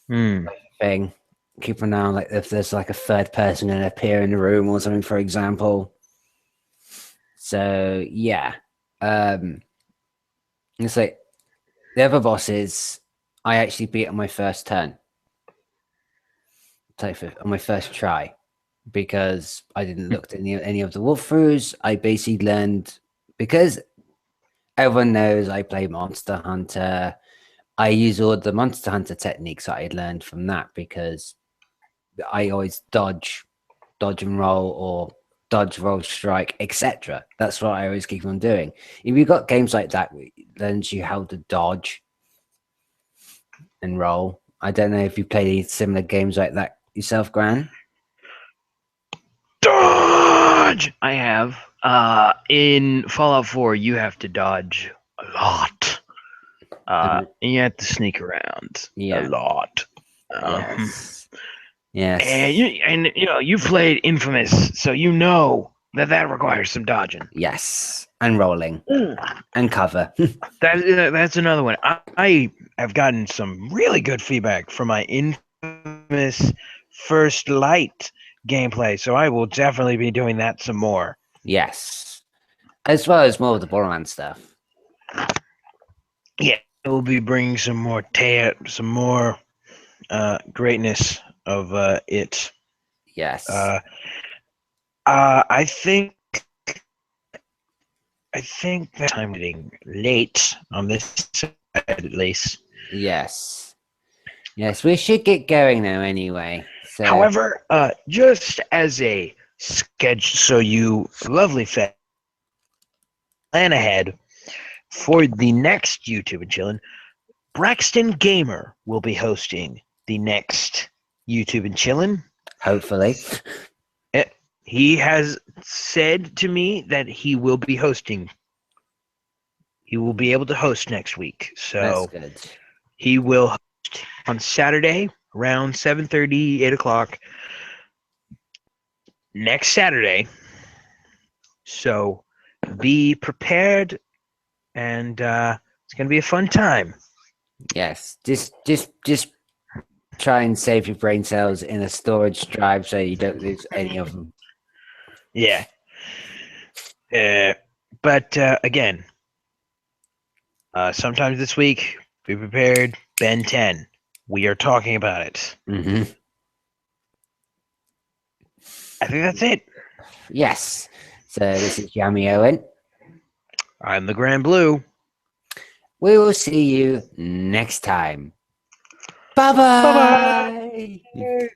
thing. Keep an eye on like if there's like a third person gonna appear in the room or something, for example. So yeah, it's like the other bosses I actually beat on my first turn, on my first try, because I didn't look at any of the walkthroughs. I basically learned because everyone knows I play Monster Hunter. I use all the Monster Hunter techniques that I learned from that because I always dodge and roll, or dodge, roll, strike, etc. That's what I always keep on doing. If you've got games like that, it learns you how to dodge and roll. I don't know if you play any similar games like that yourself, Gran. Dodge! I have. In Fallout 4, you have to dodge a lot. And you have to sneak around a Yeah. lot. Yes. Yes. And you played Infamous, so you know that requires some dodging. Yes. And rolling and cover. That's another one. I have gotten some really good feedback from my Infamous First Light gameplay, so I will definitely be doing that some more. Yes. As well as more of the Borderlands stuff. Yeah, we'll be bringing some more greatness of it. Yes. I think that I'm getting late on this side, at least. Yes. Yes, we should get going now anyway. So However, just as a sketch, so you lovely fan, plan ahead for the next YouTube and Chillin', Braxton Gamer will be hosting the next YouTube and Chillin'. hopefully. He has said to me that he will be hosting. He will be able to host next week. So That's good. he will host on Saturday around 7:30, 8 o'clock next Saturday. So be prepared, and it's going to be a fun time. Yes. Just try and save your brain cells in a storage drive so you don't lose any of them. Yeah. But again, sometimes this week, be prepared. Ben 10. We are talking about it. Mm-hmm. I think that's it. Yes. So this is yamiowen. I'm the Grand Blue. We will see you next time. Bye-bye. Bye-bye.